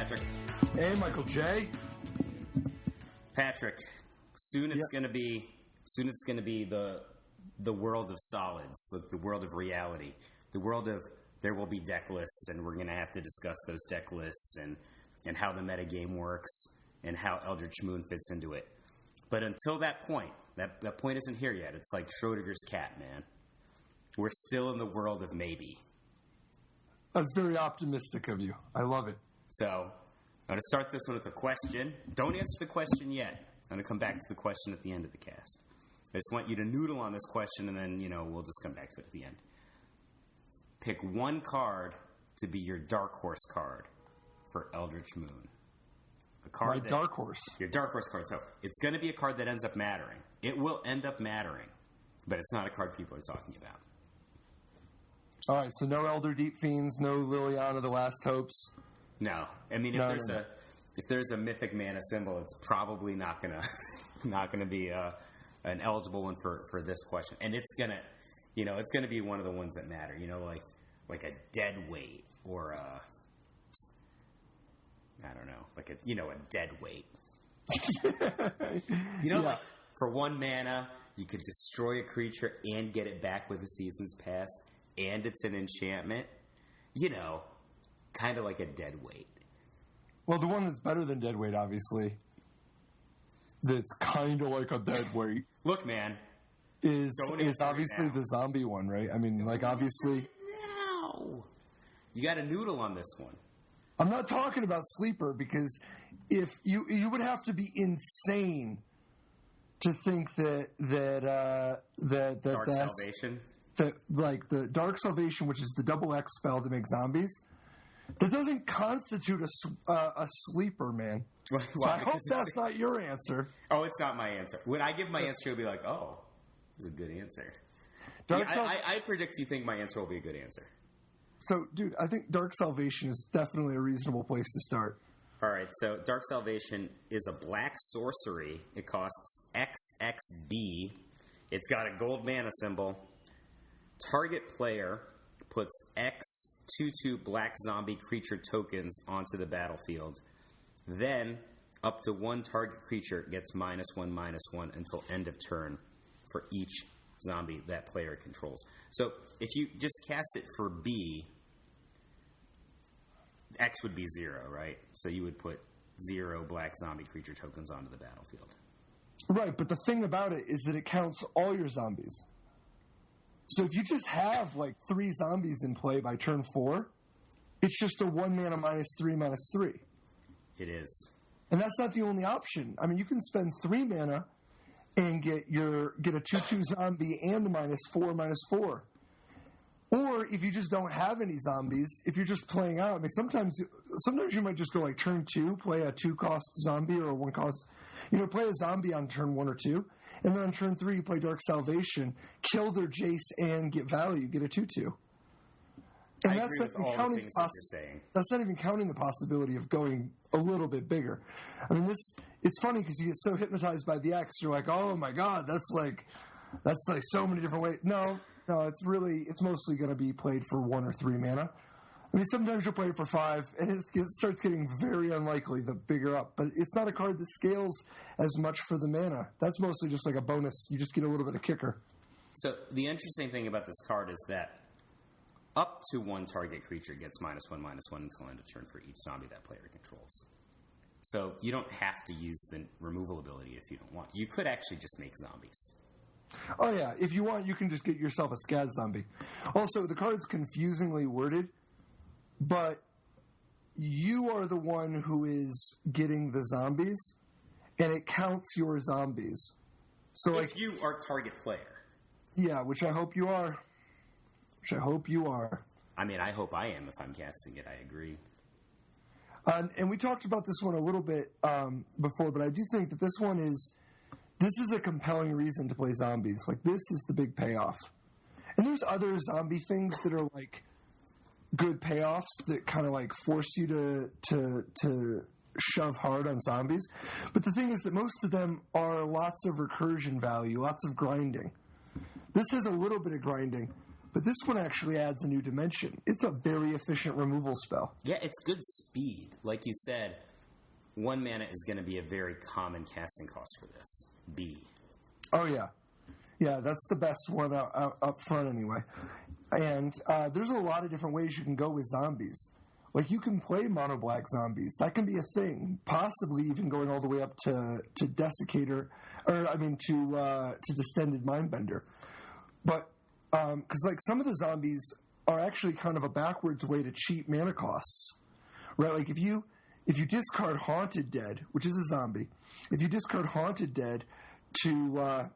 Patrick. Hey, Michael J. Patrick, soon it's going to be the world of solids, the world of reality, the world of there will be deck lists, and we're going to have to discuss those deck lists and how the metagame works and how Eldritch Moon fits into it. But until that point, that point isn't here yet. It's like Schrodinger's cat, man. We're still in the world of maybe. That's very optimistic of you. I love it. So, I'm going to start this one with a question. Don't answer the question yet. I'm going to come back to the question at the end of the cast. I just want you to noodle on this question, and then, we'll just come back to it at the end. Pick one card to be your dark horse card for Eldritch Moon. A card My dark horse. Your dark horse card. So, it's going to be a card that ends up mattering. It will end up mattering, but it's not a card people are talking about. All right, so no Elder Deep Fiends, no Liliana the Last Hopes. No, I mean if there's a mythic mana symbol, it's probably not gonna be an eligible one for this question, and it's gonna be one of the ones that matter. Like a dead weight or a dead weight. Like for 1 mana, you could destroy a creature and get it back with the season's past. And it's an enchantment, kind of like a dead weight. Well, the one that's better than dead weight, obviously, that's kind of like a dead weight. Look, man, is obviously the zombie one, right? I mean, obviously. No, you got a noodle on this one. I'm not talking about sleeper because if you would have to be insane to think that Dark Salvation. The Dark Salvation, which is the double X spell to make zombies, that doesn't constitute a sleeper, man. Well, so I hope that's not your answer. Oh, it's not my answer. When I give my answer, you'll be like, oh, this is a good answer. I predict you think my answer will be a good answer. So, dude, I think Dark Salvation is definitely a reasonable place to start. All right, so Dark Salvation is a black sorcery. It costs XXB. It's got a gold mana symbol. Target player puts X 2/2 black zombie creature tokens onto the battlefield. Then, up to 1 target creature gets -1/-1 until end of turn for each zombie that player controls. So, if you just cast it for B, X would be 0, right? So you would put 0 black zombie creature tokens onto the battlefield. Right, but the thing about it is that it counts all your zombies. So if you just have 3 zombies in play by turn 4, it's just a 1 mana -3/-3. It is. And that's not the only option. I mean, you can spend 3 mana and get a 2/2 zombie and a -4/-4. Or if you just don't have any zombies, if you're just playing out, I mean, sometimes you might just go turn 2, play a 2-cost zombie or a 1-cost, play a zombie on turn 1 or 2, and then on turn 3 you play Dark Salvation, kill their Jace and get value, get a 2/2. And that's not even counting that's not even counting the possibility of going a little bit bigger. I mean, it's funny because you get so hypnotized by the X, you're like, oh my god, that's like so many different ways. No, it's mostly going to be played for 1 or 3 mana. I mean, sometimes you'll play it for 5, and it starts getting very unlikely the bigger up. But it's not a card that scales as much for the mana. That's mostly just like a bonus. You just get a little bit of kicker. So the interesting thing about this card is that up to 1 target creature gets -1/-1 until end of turn for each zombie that player controls. So you don't have to use the removal ability if you don't want. You could actually just make zombies. Oh, yeah. If you want, you can just get yourself a Scad zombie. Also, the card's confusingly worded, but you are the one who is getting the zombies, and it counts your zombies. So if you are target player. Yeah, which I hope you are. I mean, I hope I am if I'm casting it. I agree. And we talked about this one a little bit before, but I do think that this is a compelling reason to play zombies. This is the big payoff. And there's other zombie things that are good payoffs that kind of force you to shove hard on zombies. But the thing is that most of them are lots of recursion value, lots of grinding. This has a little bit of grinding, But this one actually adds a new dimension. It's a very efficient removal spell. Yeah, it's good speed. Like you said, 1 mana is going to be a very common casting cost for this. B. Oh, yeah. Yeah, that's the best one up front anyway. And there's a lot of different ways you can go with zombies. Like, you can play mono black zombies. That can be a thing. Possibly even going all the way up to Desiccator, to Distended Mindbender. But, because, like, some of the zombies are actually kind of a backwards way to cheat mana costs. Right? Like, if you discard Haunted Dead, which is a zombie, if you discard Haunted Dead to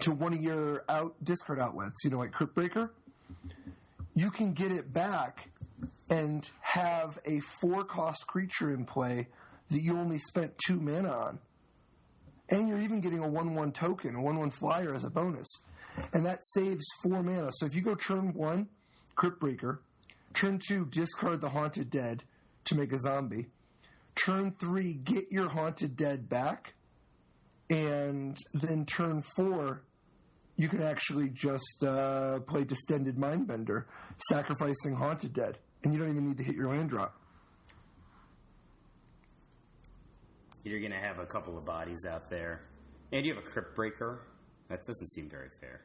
one of your discard outlets, like Crypt Breaker, you can get it back and have a 4-cost creature in play that you only spent 2 mana on. And you're even getting a 1/1 token, a 1/1 flyer as a bonus. And that saves 4 mana. So if you go turn 1, Crypt Breaker, turn 2, discard the Haunted Dead to make a zombie, turn 3, get your Haunted Dead back, and then turn 4, you can actually just play Distended Mindbender, sacrificing Haunted Dead. And you don't even need to hit your land drop. You're going to have a couple of bodies out there. And you have a Crypt Breaker. That doesn't seem very fair.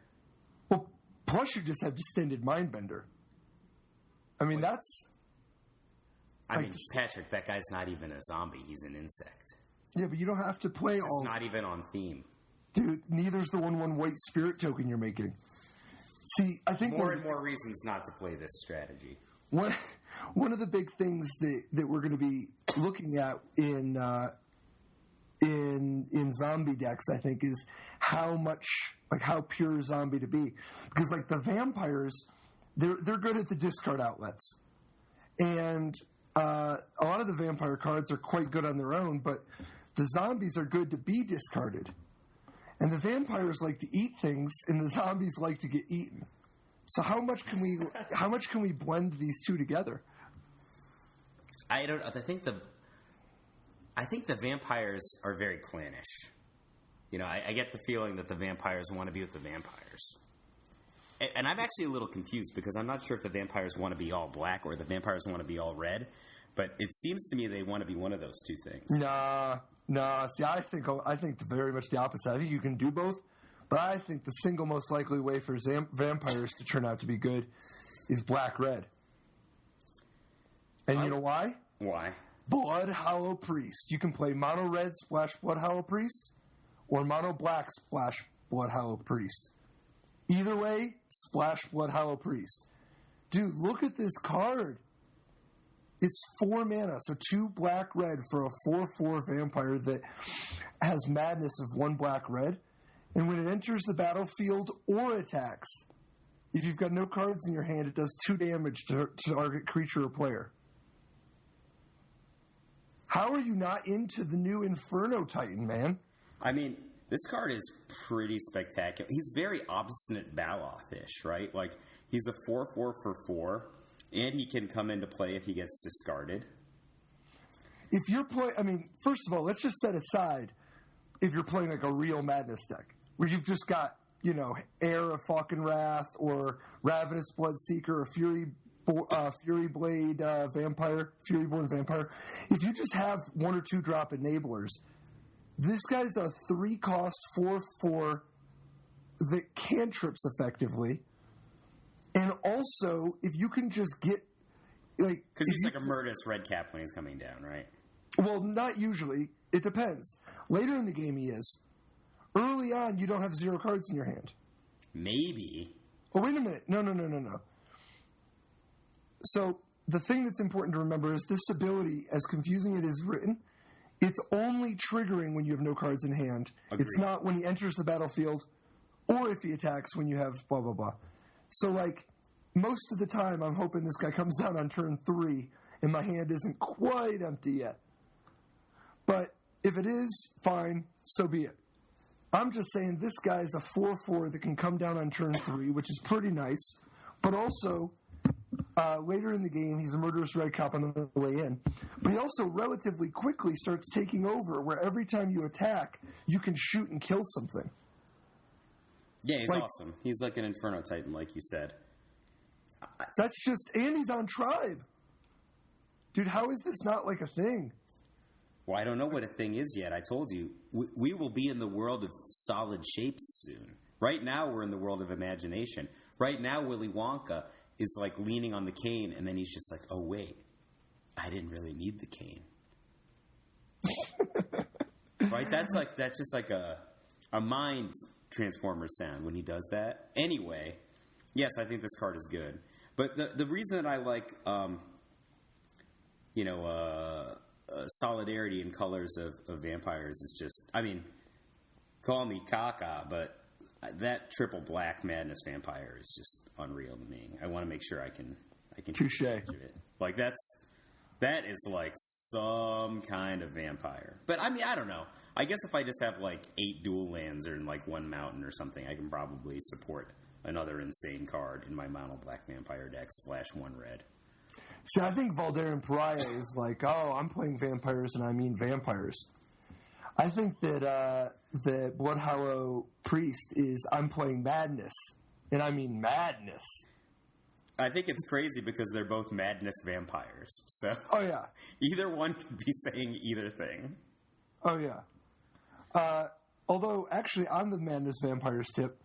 Well, plus you just have Distended Mindbender. I mean, Patrick, that guy's not even a zombie. He's an insect. Yeah, but you don't have to play It's not even on theme. Dude, neither's the 1/1 white spirit token you're making. See, I think more and more reasons not to play this strategy. One of the big things that we're going to be looking at in zombie decks, I think, is how pure zombie to be. Because, like, the vampires, they're good at the discard outlets. And a lot of the vampire cards are quite good on their own, but the zombies are good to be discarded. And the vampires like to eat things, and the zombies like to get eaten. So how much can we blend these two together? I think the vampires are very clannish. I get the feeling that the vampires want to be with the vampires. And I'm actually a little confused because I'm not sure if the vampires want to be all black or the vampires want to be all red. But it seems to me they want to be one of those two things. Nah. See, I think very much the opposite. I think you can do both. But I think the single most likely way for vampires to turn out to be good is black-red. And you know why? Why? Bloodhall Priest. You can play mono-red splash Bloodhall Priest or mono-black splash Bloodhall Priest. Either way, splash Bloodhall Priest. Dude, look at this card. It's 4 mana, so 2 black-red for a 4/4 vampire that has madness of 1 black-red. And when it enters the battlefield or attacks, if you've got no cards in your hand, it does 2 damage to target creature or player. How are you not into the new Inferno Titan, man? I mean, this card is pretty spectacular. He's very Obstinate Baloth-ish, right? Like, he's a 4/4 for 4, and he can come into play if he gets discarded. If you're first of all, let's just set aside if you're playing like a real Madness deck, where you've just got, Heir of Falcon Wrath or Ravenous Bloodseeker or Furyblade Vampire, Furyborn Vampire. If you just have 1 or 2 drop enablers, this guy's a 3-cost 4/4 that cantrips effectively. And also, if you can just get, like... Because he's like a Murderous Redcap when he's coming down, right? Well, not usually. It depends. Later in the game, he is. Early on, you don't have 0 cards in your hand. Maybe. Oh, wait a minute. No. So, the thing that's important to remember is this ability, as confusing it is written, it's only triggering when you have no cards in hand. Agreed. It's not when he enters the battlefield or if he attacks when you have blah, blah, blah. So, like, most of the time, I'm hoping this guy comes down on turn 3 and my hand isn't quite empty yet. But if it is, fine, so be it. I'm just saying this guy's a 4/4 that can come down on turn 3, which is pretty nice. But also, later in the game, he's a Murderous Redcap on the way in. But he also relatively quickly starts taking over, where every time you attack, you can shoot and kill something. Yeah, he's awesome. He's like an Inferno Titan, like you said. That's just, and he's on Tribe. Dude, how is this not like a thing? Well, I don't know what a thing is yet. I told you, we will be in the world of solid shapes soon. Right now, we're in the world of imagination. Right now, Willy Wonka is like leaning on the cane, and then he's just like, oh, wait, I didn't really need the cane. Right? That's just like a mind transformer sound when he does that. Anyway, yes, I think this card is good. But the reason that I like, solidarity in colors of vampires is just, I mean, call me caca, but that triple black madness vampire is just unreal to me. I want to make sure I can touche it. Like that is like some kind of vampire. But I mean, I don't know. I guess if I just have like 8 dual lands or in like 1 mountain or something, I can probably support another insane card in my mono black vampire deck, splash 1 red. See, I think Valderan Pariah is like, oh, I'm playing vampires and I mean vampires. I think that Bloodhall Priest is, I'm playing madness and I mean madness. I think it's crazy because they're both madness vampires. So, oh yeah, either one could be saying either thing. Oh yeah. Although actually, on the madness vampires tip,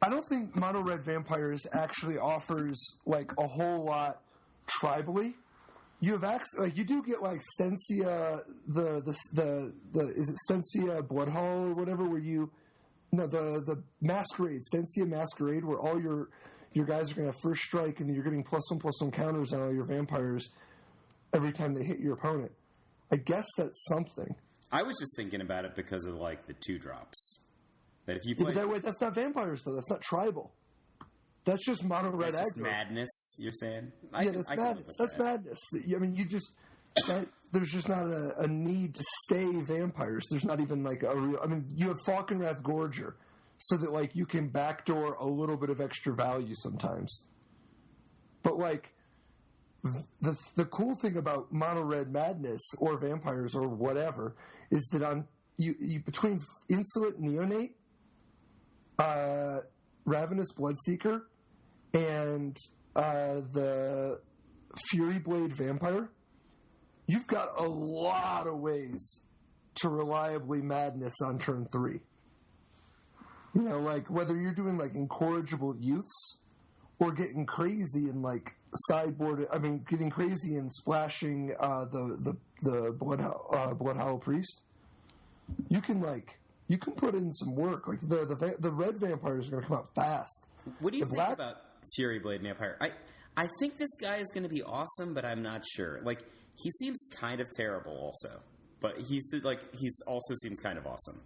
I don't think mono red vampires actually offers like a whole lot tribally. You have like you do get like Stensia the is it Stensia Bloodhall or whatever where the Masquerade Stensia Masquerade where all your guys are going to have first strike and you're getting +1/+1 counters on all your vampires every time they hit your opponent. I guess that's something. I was just thinking about it because of like the 2-drops. That if you play, wait, that's not vampires though. That's not tribal. That's just mono red aggro. That's madness. You're saying? Yeah, that's madness. That's madness. I mean, there's just not a need to stay vampires. There's not even like a real. I mean, you have Falkenrath Gorger, so that like you can backdoor a little bit of extra value sometimes. But like the cool thing about mono red madness or vampires or whatever is that on you between Insolent Neonate, Ravenous Bloodseeker, and the Fury Blade Vampire, you've got a lot of ways to reliably madness on turn 3. You know, like whether you're doing like incorrigible youths or getting crazy and like sideboard. I mean, getting crazy and splashing the Bloodhall Priest. You can put in some work. Like the red vampires are going to come out fast. What do you think about Fury Blade Vampire? I think this guy is going to be awesome, but I'm not sure. Like he seems kind of terrible, also, but he's also seems kind of awesome.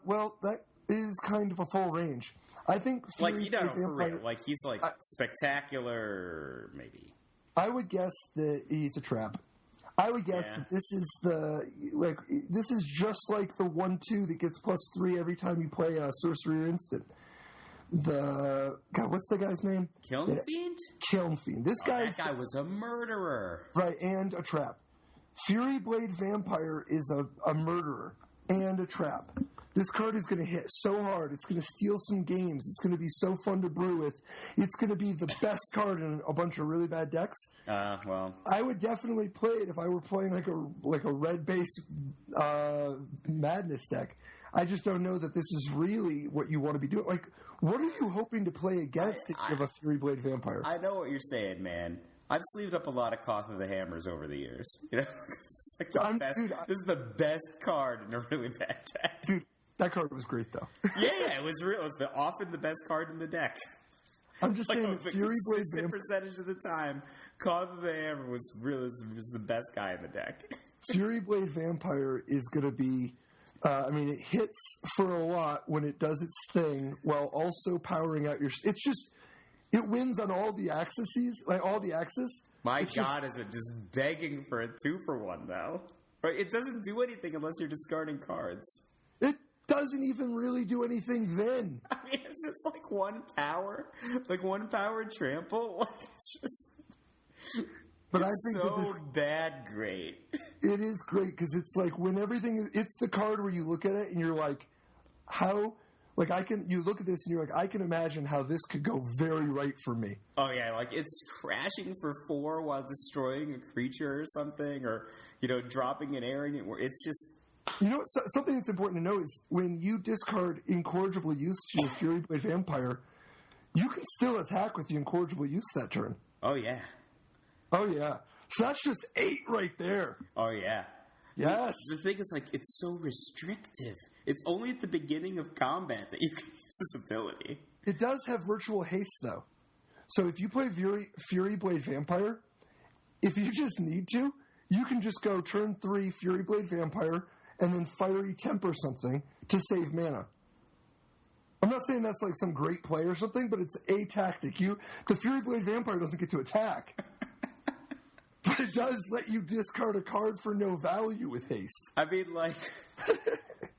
Well, that is kind of a full range. I think Fury like for real. Like he's like spectacular, maybe. I would guess that he's a trap. I would guess that this is just like the 1/2 that gets +3 every time you play a sorcery or instant. What's the guy's name? Kiln Fiend? Kiln Fiend. That guy was a murderer. Right, and a trap. Fury Blade Vampire is a murderer and a trap. This card is going to hit so hard. It's going to steal some games. It's going to be so fun to brew with. It's going to be the best card in a bunch of really bad decks. Well, I would definitely play it if I were playing like a red base madness deck. I just don't know that this is really what you want to be doing. Like, what are you hoping to play against if you have a Fury Blade Vampire? I know what you're saying, man. I've sleeved up a lot of Koth of the Hammers over the years. You know, it's like this is the best card in a really bad deck. Dude, that card was great, though. Yeah, it was real. It was often the best card in the deck. I'm just saying that Fury Blade Vampire percentage of the time, Koth of the Hammer was the best guy in the deck. Fury Blade Vampire is going to be. It hits for a lot when it does its thing, while also powering out your. It wins on all the axes. My God, is it just begging for a 2-for-1 though? Right? It doesn't do anything unless you're discarding cards. It doesn't even really do anything then. I mean, it's just like 1 power, like 1 power trample. Like, it's just. But it's I think so bad great. It is great because it's like when everything is. It's the card where you look at it and you're like, how. Like you look at this and you're like, I can imagine how this could go very right for me. Oh yeah, like it's crashing for 4 while destroying a creature or something, or dropping an arrow. It's just something that's important to know is when you discard Incorrigible Use to your Fury Blade Vampire, you can still attack with the Incorrigible Use that turn. Oh yeah. Oh yeah. So that's just 8 right there. Oh yeah. Yes. The thing is, like, it's so restrictive. It's only at the beginning of combat that you can use this ability. It does have virtual haste, though. So if you play Fury Blade Vampire, if you just need to, you can just go turn 3 Fury Blade Vampire and then Fiery Temper something to save mana. I'm not saying that's like some great play or something, but it's a tactic. The Fury Blade Vampire doesn't get to attack. But it does let you discard a card for no value with haste. I mean,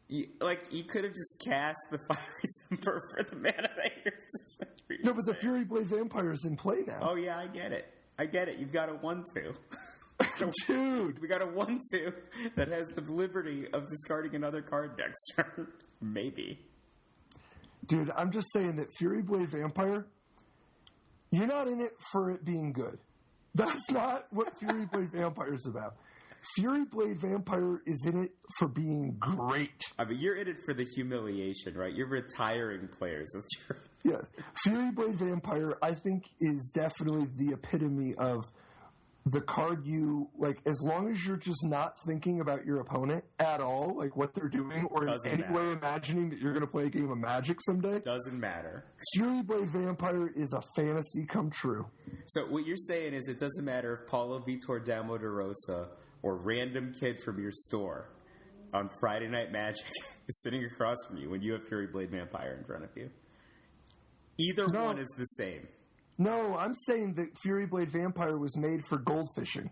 you could have just cast the Fiery Temper for the mana that you're just No, but the Fury Blade Vampire is in play now. Oh, yeah, I get it. You've got a 1/2. Dude! We got a 1/2 that has the liberty of discarding another card next turn. Maybe. Dude, I'm just saying that Fury Blade Vampire, you're not in it for it being good. That's not what Fury Blade Vampire is about. Fury Blade Vampire is in it for being great. I mean, you're in it for the humiliation, right? You're retiring players with Fury. Yes. Fury Blade Vampire, I think, is definitely the epitome of the card you, like, as long as you're just not thinking about your opponent at all, like what they're doing, or in any way imagining that you're going to play a game of Magic someday. Doesn't matter. Fury Blade Vampire is a fantasy come true. So what you're saying is it doesn't matter if Paulo Vitor Damo de Rosa or random kid from your store on Friday Night Magic is sitting across from you when you have Fury Blade Vampire in front of you. Either one is the same. No, I'm saying that Fury Blade Vampire was made for goldfishing.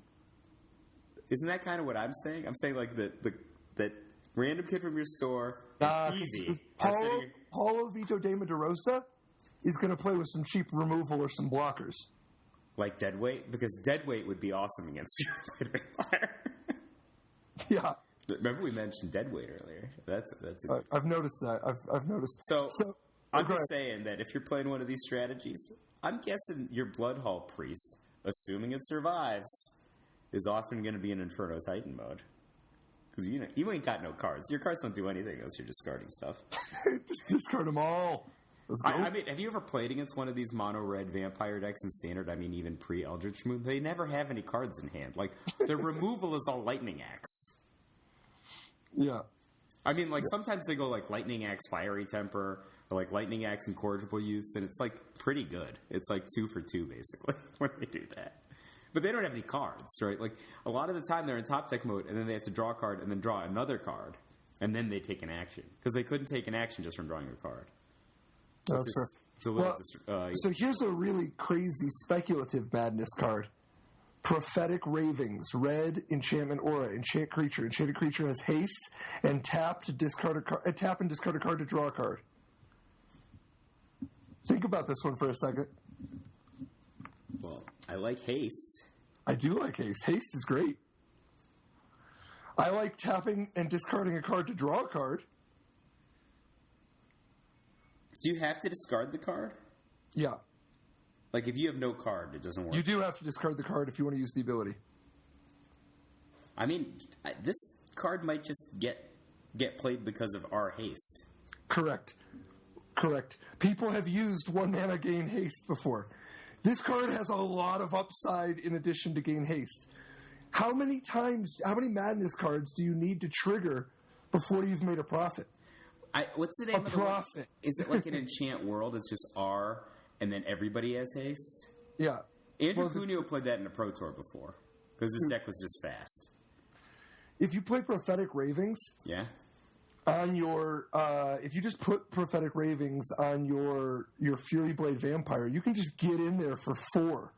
Isn't that kind of what I'm saying? I'm saying like that random kid from your store, easy. Paulo Vitor Damo de Rosa is going to play with some cheap removal or some blockers. Like Deadweight? Because Deadweight would be awesome against Fury Blade Vampire. Yeah. Remember we mentioned Deadweight earlier. I've noticed that. I've noticed. So I'm just saying that if you're playing one of these strategies, I'm guessing your Bloodhall Priest, assuming it survives, is often going to be in Inferno Titan mode. Because you ain't got no cards. Your cards don't do anything unless you're discarding stuff. Just discard them all. Let's go. I mean, have you ever played against one of these mono-red vampire decks in Standard? I mean, even pre-Eldritch Moon? They never have any cards in hand. Like, their removal is all Lightning Axe. Yeah. I mean, like, sometimes they go, like, Lightning Axe, Fiery Temper, or, like, Lightning Axe, Incorrigible Use, and it's, like, pretty good. It's, like, 2 for 2, basically, when they do that. But they don't have any cards, right? Like, a lot of the time they're in top deck mode, and then they have to draw a card, and then draw another card, and then they take an action. Because they couldn't take an action just from drawing a card. That's fair. So here's a really crazy speculative madness card. Prophetic Ravings, red enchantment aura, enchant creature. Enchanted creature has haste and tap and discard a card to draw a card. Think about this one for a second. Well, I like haste. I do like haste. Haste is great. I like tapping and discarding a card to draw a card. Do you have to discard the card? Yeah. Like, if you have no card, it doesn't work. You do have to discard the card if you want to use the ability. I mean, this card might just get played because of our haste. Correct. People have used 1 mana gain haste before. This card has a lot of upside in addition to gain haste. How many madness cards do you need to trigger before you've made a profit? What's the name of the profit? One? Is it like an Enchant World? It's just R, and then everybody has haste? Yeah. Andrew Cuneo played that in a Pro Tour before, because his deck was just fast. If you play Prophetic Ravings... Yeah. On your... if you just put Prophetic Ravings on your Fury Blade Vampire, you can just get in there for 4.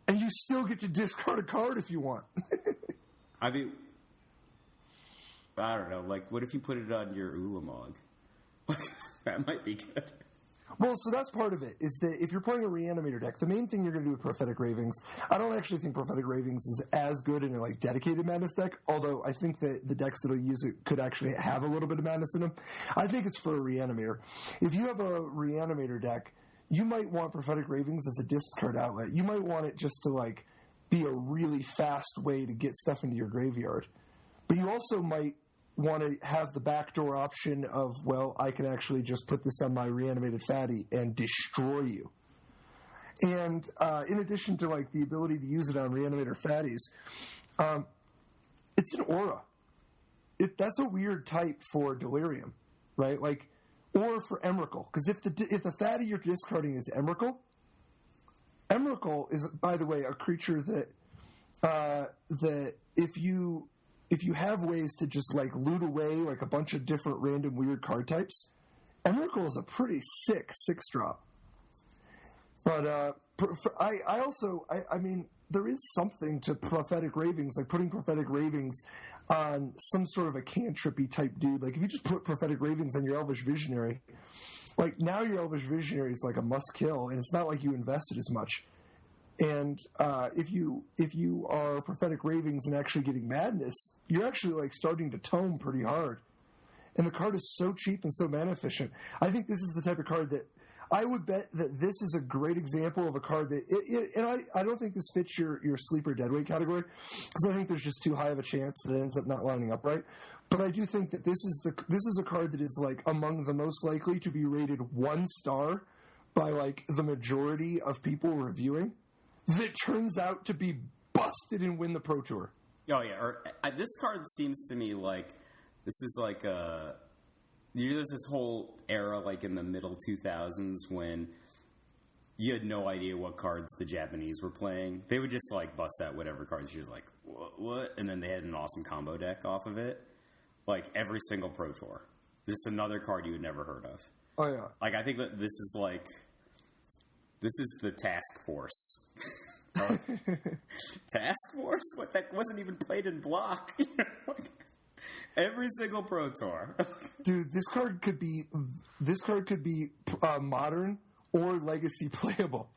And you still get to discard a card if you want. I mean... I don't know. Like, what if you put it on your Ulamog? That might be good. Well, so that's part of it, is that if you're playing a Reanimator deck, the main thing you're going to do with Prophetic Ravings, I don't actually think Prophetic Ravings is as good in a like dedicated Madness deck, although I think that the decks that'll use it could actually have a little bit of Madness in them. I think it's for a Reanimator. If you have a Reanimator deck, you might want Prophetic Ravings as a discard outlet. You might want it just to like be a really fast way to get stuff into your graveyard. But you also might want to have the backdoor option of, well, I can actually just put this on my Reanimated Fatty and destroy you. And in addition to like the ability to use it on Reanimator Fatties, it's an aura. That's a weird type for Delirium, right? Like, or for Emrakul, because if the Fatty you're discarding is Emrakul is, by the way, a creature that if you have ways to just like loot away like a bunch of different random weird card types, Emrakul is a pretty sick 6-drop. But I mean, there is something to Prophetic Ravings, like putting Prophetic Ravings on some sort of a cantrippy type dude. Like if you just put Prophetic Ravings on your Elvish Visionary, like now your Elvish Visionary is like a must kill, and it's not like you invested as much. And if you are Prophetic Ravings and actually getting Madness, you're actually like starting to tome pretty hard. And the card is so cheap and so mana efficient. I think this is the type of card that I would bet that this is a great example of a card that and I don't think this fits your sleeper deadweight category, because I think there's just too high of a chance that it ends up not lining up right. But I do think that this is a card that is like among the most likely to be rated 1 star by like the majority of people reviewing, that turns out to be busted and win the Pro Tour. Oh yeah, this card seems to me like this is like there's this whole era like in the middle 2000s when you had no idea what cards the Japanese were playing. They would just like bust out whatever cards. You're just like, what? And then they had an awesome combo deck off of it. Like every single Pro Tour. Just another card you had never heard of. Oh yeah. Like I think that this is the Task Force. Task Force? What? That wasn't even played in block. Every single Pro Tour. Dude, this card could be modern or legacy playable.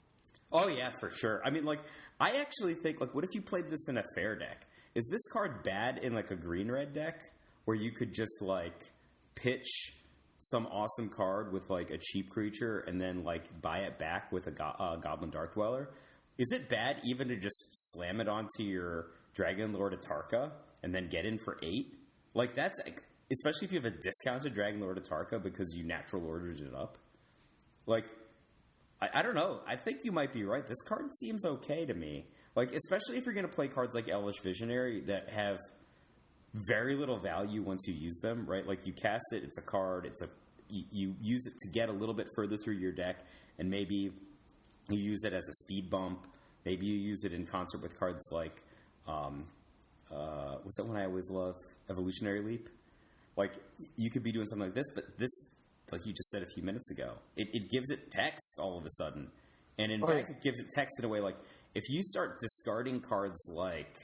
Oh yeah, for sure. I mean, like, I actually think, like, what if you played this in a fair deck? Is this card bad in like a green-red deck where you could just like pitch some awesome card with like a cheap creature and then like buy it back with a Goblin Dark Dweller? Is it bad even to just slam it onto your Dragon Lord Atarka and then get in for 8? Like, that's... Especially if you have a discounted Dragon Lord Atarka because you natural ordered it up. Like, I don't know. I think you might be right. This card seems okay to me. Like, especially if you're going to play cards like Elvish Visionary that have very little value once you use them, right? Like, you cast it, it's a card, you use it to get a little bit further through your deck, and maybe you use it as a speed bump. Maybe you use it in concert with cards like, what's that one I always love? Evolutionary Leap. Like, you could be doing something like this, but this, like you just said a few minutes ago, it gives it text all of a sudden. And in fact, it gives it text in a way like, if you start discarding cards like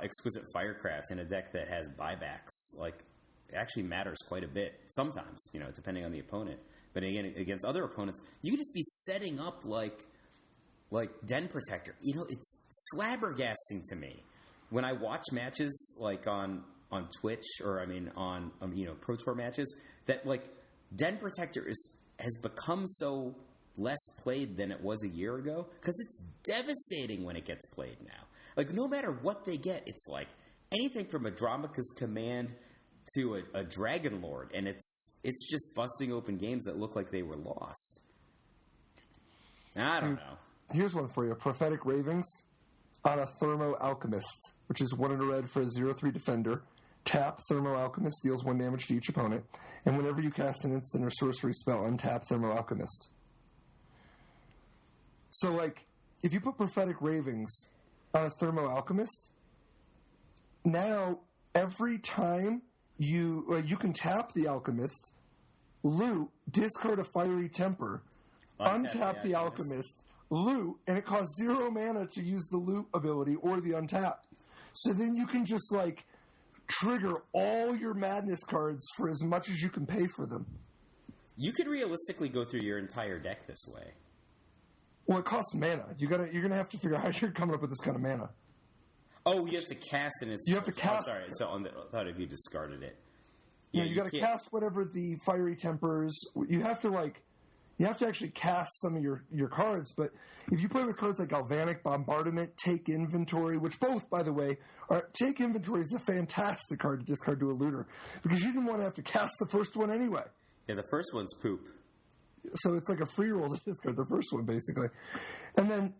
Exquisite Firecraft in a deck that has buybacks, like, it actually matters quite a bit sometimes, you know, depending on the opponent. But again, against other opponents, you can just be setting up like Den Protector. You know, it's flabbergasting to me when I watch matches like on Twitch or on you know, Pro Tour matches that like Den Protector has become so less played than it was a year ago because it's devastating when it gets played now. Like, no matter what they get, it's like anything from a Dramaca's Command to a Dragon Lord, and it's just busting open games that look like they were lost. I don't know. Here's one for you. Prophetic Ravings on a Thermo Alchemist, which is 1 in a red for a 0/3 defender. Tap Thermo Alchemist, deals 1 damage to each opponent, and whenever you cast an instant or sorcery spell, untap Thermo Alchemist. So, like, if you put Prophetic Ravings on a Thermo Alchemist, now every time you can tap the Alchemist, loot, discard a Fiery Temper, untap the Alchemist, loot, and it costs 0 mana to use the loot ability or the untap. So then you can just, like, trigger all your Madness cards for as much as you can pay for them. You could realistically go through your entire deck this way. Well, it costs mana. You're gonna have to figure out how you're coming up with this kind of mana. Oh, you have to cast it. You have to cast. Oh, sorry, so I thought if you discarded it. Yeah, you got to cast whatever the fiery tempers. You have to actually cast some of your cards. But if you play with cards like Galvanic Bombardment, Take Inventory, which both, by the way, Take Inventory is a fantastic card to discard to a looter because you didn't want to have to cast the first one anyway. Yeah, the first one's poop. So it's like a free roll to discard the first one, basically. And then,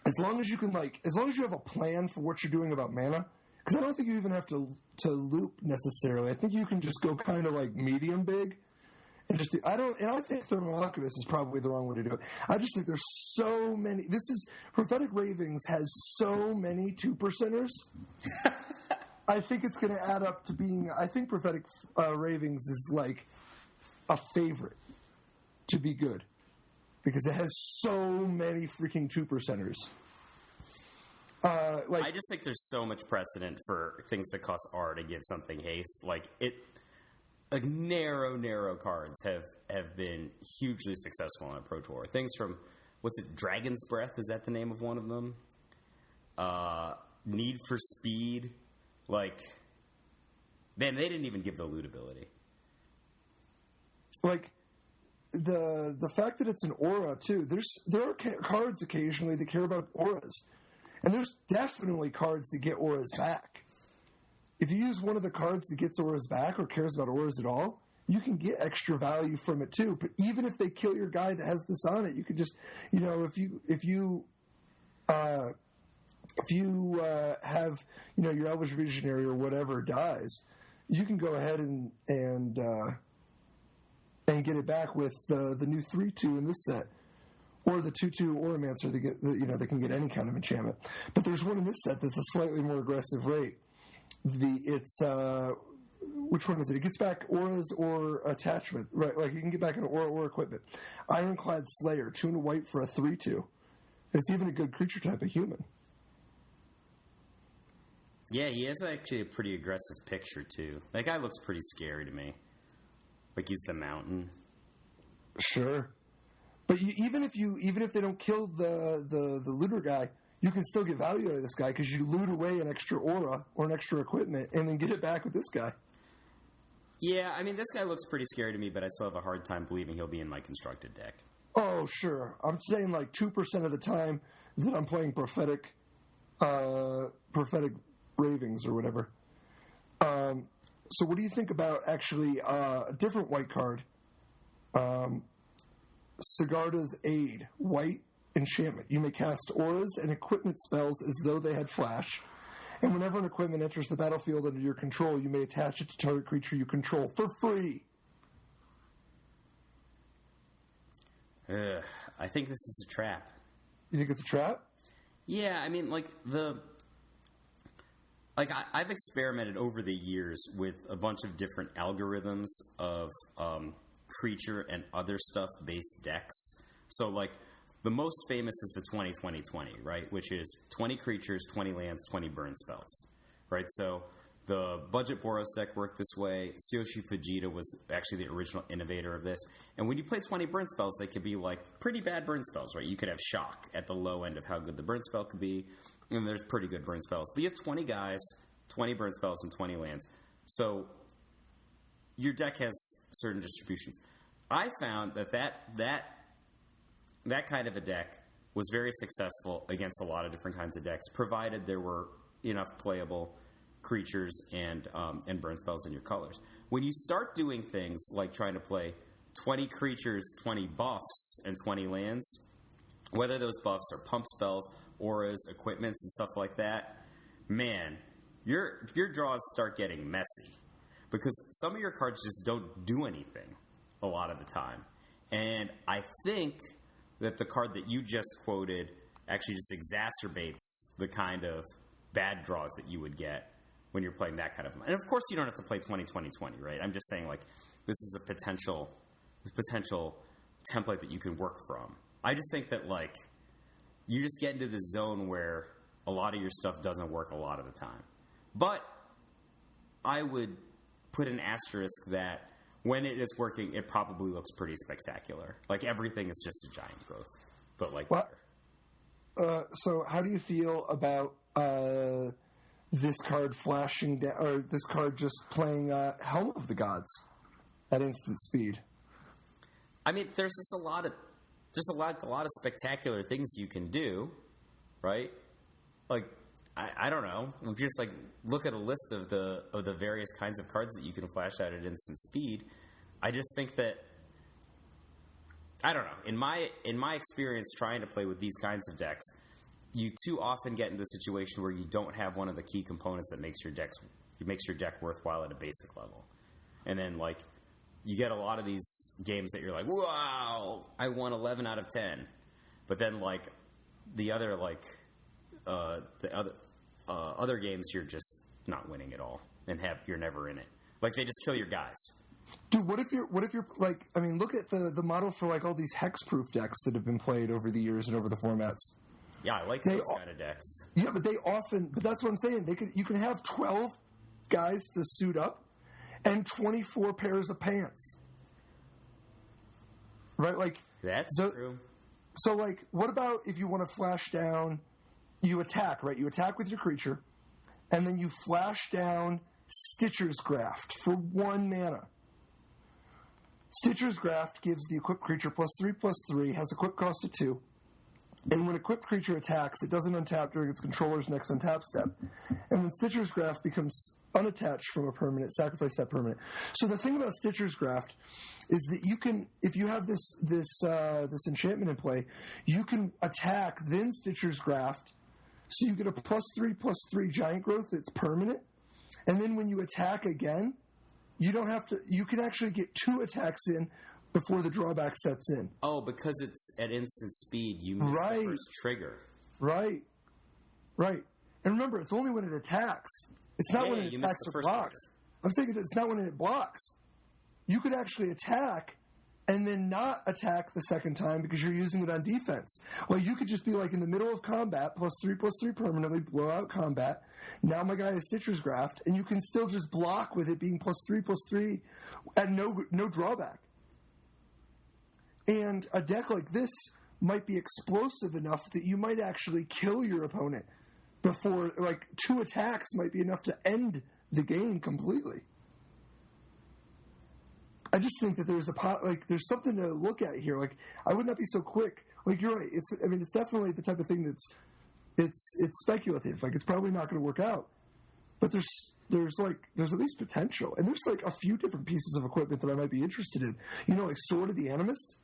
as long as you have a plan for what you're doing about mana, because I don't think you even have to loop necessarily. I think you can just go kind of like medium big, and just I think Thermal Alchemist is probably the wrong way to do it. I just think there's so many. Prophetic Ravings has so many 2%ers. I think it's going to add up to being. I think Prophetic Ravings is like a favorite to be good because it has so many freaking 2%ers. I just think there's so much precedent for things that cost R to give something haste. Narrow cards have been hugely successful on a Pro Tour. Things from, Dragon's Breath, is that the name of one of them? Need for Speed. Man, they didn't even give the loot ability. The fact that it's an aura, too. There are cards occasionally that care about auras. And there's definitely cards that get auras back. If you use one of the cards that gets auras back or cares about auras at all, you can get extra value from it too. But even if they kill your guy that has this on it, you can just, if you have, your Elvish Visionary or whatever dies, you can go ahead and get it back with the new 3/2 in this set. Or the 2/2 Auramancer that can get any kind of enchantment. But there's one in this set that's a slightly more aggressive rate. Which one is it? It gets back auras or attachment, right? Like you can get back an aura or equipment. Ironclad Slayer, 2 and a white for a 3/2. It's even a good creature type, a human. Yeah, he has actually a pretty aggressive picture too. That guy looks pretty scary to me. Like he's the mountain. Sure. But even if they don't kill the looter guy, you can still get value out of this guy because you loot away an extra aura or an extra equipment and then get it back with this guy. Yeah, I mean, this guy looks pretty scary to me, but I still have a hard time believing he'll be in my constructed deck. Oh, sure. I'm saying 2% of the time that I'm playing prophetic ravings or whatever. So what do you think about actually a different white card? Sigarda's Aid, white enchantment. You may cast auras and equipment spells as though they had flash. And whenever an equipment enters the battlefield under your control, you may attach it to target creature you control for free. I think this is a trap. You think it's a trap? Yeah, I mean, I've experimented over the years with a bunch of different algorithms of creature and other stuff based decks. So the most famous is the 20-20-20, right? Which is 20 creatures, 20 lands, 20 burn spells, right? So the budget Boros deck worked this way. Tsuyoshi Fujita was actually the original innovator of this. And when you play 20 burn spells, they could be pretty bad burn spells, right? You could have shock at the low end of how good the burn spell could be. And there's pretty good burn spells. But you have 20 guys, 20 burn spells, and 20 lands. So your deck has certain distributions. I found that kind of a deck was very successful against a lot of different kinds of decks, provided there were enough playable creatures and burn spells in your colors. When you start doing things like trying to play 20 creatures, 20 buffs, and 20 lands, whether those buffs are pump spells, auras, equipments, and stuff like that, man, your draws start getting messy. Because some of your cards just don't do anything a lot of the time. And I think that the card that you just quoted actually just exacerbates the kind of bad draws that you would get when you're playing that kind of... And of course you don't have to play 20-20-20, right? I'm just saying, this is a potential template that you can work from. I just think that, you just get into the zone where a lot of your stuff doesn't work a lot of the time. But I would put an asterisk that when it is working, it probably looks pretty spectacular. Like, everything is just a giant growth, but like better. So how do you feel about this card flashing down, or this card just playing Helm of the Gods at instant speed? I mean, there's just a lot of spectacular things you can do, right? Like, I don't know. We just like look at a list of the various kinds of cards that you can flash out at instant speed. I just think that, I don't know. In my experience trying to play with these kinds of decks, you too often get into a situation where you don't have one of the key components that makes your deck worthwhile at a basic level, and then like you get a lot of these games that you're like, wow, I won 11 out of 10, but then like the other other games you're just not winning at all, and you're never in it. Like, they just kill your guys. Dude, what if you're like, I mean, look at the model for like all these hexproof decks that have been played over the years and over the formats. Yeah, I like those kind of decks. Yeah, but that's what I'm saying. You can have 12 guys to suit up and 24 pairs of pants. Right? Like, that's true. So, like, what about if you want to flash down, you attack, right? You attack with your creature, and then you flash down Stitcher's Graft for 1 mana. Stitcher's Graft gives the equipped creature +3/+3, has equip cost of 2. And when equipped creature attacks, it doesn't untap during its controller's next untap step. And when Stitcher's Graft becomes unattached from a permanent, sacrifice that permanent. So the thing about Stitcher's Graft is that you can, if you have this enchantment in play, you can attack, then Stitcher's Graft, so you get a +3/+3 giant growth that's permanent. And then when you attack again, you don't have to, you can actually get 2 attacks in before the drawback sets in. Oh, because it's at instant speed, you miss the first trigger. Right. And remember, it's only when it attacks. It's not when it attacks or blocks. I'm saying it's not when it blocks. You could actually attack and then not attack the second time because you're using it on defense. Well, you could just be like in the middle of combat, +3/+3 permanently, blow out combat. Now my guy has Stitcher's Graft, and you can still just block with it being +3/+3 at no drawback. And a deck like this might be explosive enough that you might actually kill your opponent before, like, 2 attacks might be enough to end the game completely. I just think that there's something to look at here. Like, I would not be so quick. Like, you're right. It's definitely the type of thing that's it's speculative. Like, it's probably not going to work out. But there's at least potential. And there's like a few different pieces of equipment that I might be interested in. You know, like Sword of the Animist.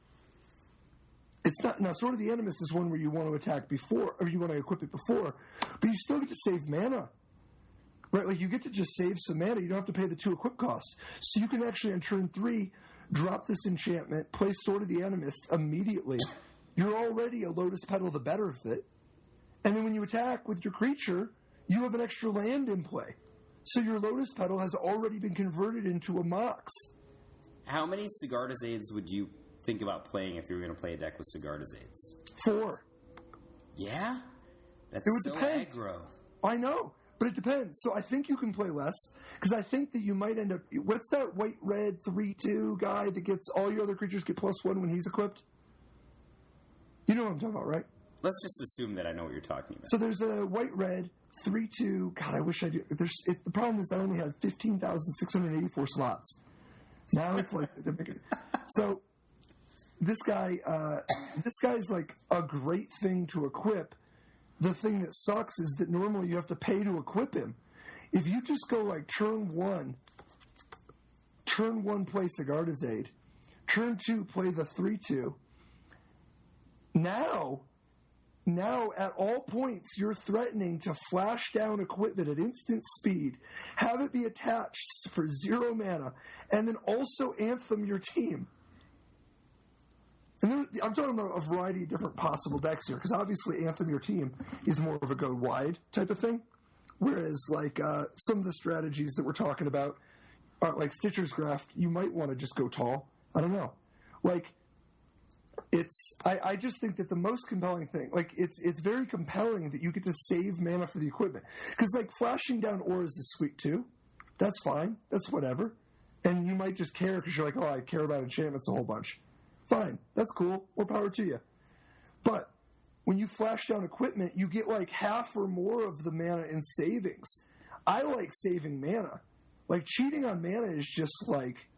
It's not, now Sword of the Animist is one where you want to attack before, or you want to equip it before, but you still get to save mana. Right? Like, you get to just save some mana. You don't have to pay the 2 equip cost. So you can actually, on turn 3, drop this enchantment, play Sword of the Animist immediately. You're already a Lotus Petal the better of it. And then when you attack with your creature, you have an extra land in play. So your Lotus Petal has already been converted into a Mox. How many Sigardazades would you think about playing if you were going to play a deck with Sigardazades? 4. Yeah? That's it would so depend. aggro. I know, but it depends. So I think you can play less, because I think that you might end up... What's that white-red 3/2 guy that gets all your other creatures get +1 when he's equipped? You know what I'm talking about, right? Let's just assume that I know what you're talking about. So there's a white-red 3/2... God, I wish I do. The problem is I only had 15,684 slots. Now it's like... they're making, so... This guy's like a great thing to equip. The thing that sucks is that normally you have to pay to equip him. If you just go like turn 1 play Sigardazade, turn 2 play the 3/2. Now at all points you're threatening to flash down equipment at instant speed, have it be attached for 0 mana, and then also anthem your team. And I'm talking about a variety of different possible decks here, because obviously Anthem Your Team is more of a go wide type of thing, whereas like some of the strategies that we're talking about, like Stitcher's Graft, you might want to just go tall. I don't know. Like, I just think that the most compelling thing, like it's very compelling that you get to save mana for the equipment, because like flashing down auras is sweet too. That's fine. That's whatever. And you might just care because you're like, oh, I care about enchantments a whole bunch. Fine, that's cool. More power to you. But when you flash down equipment, you get like half or more of the mana in savings. I like saving mana. Like, cheating on mana is just like,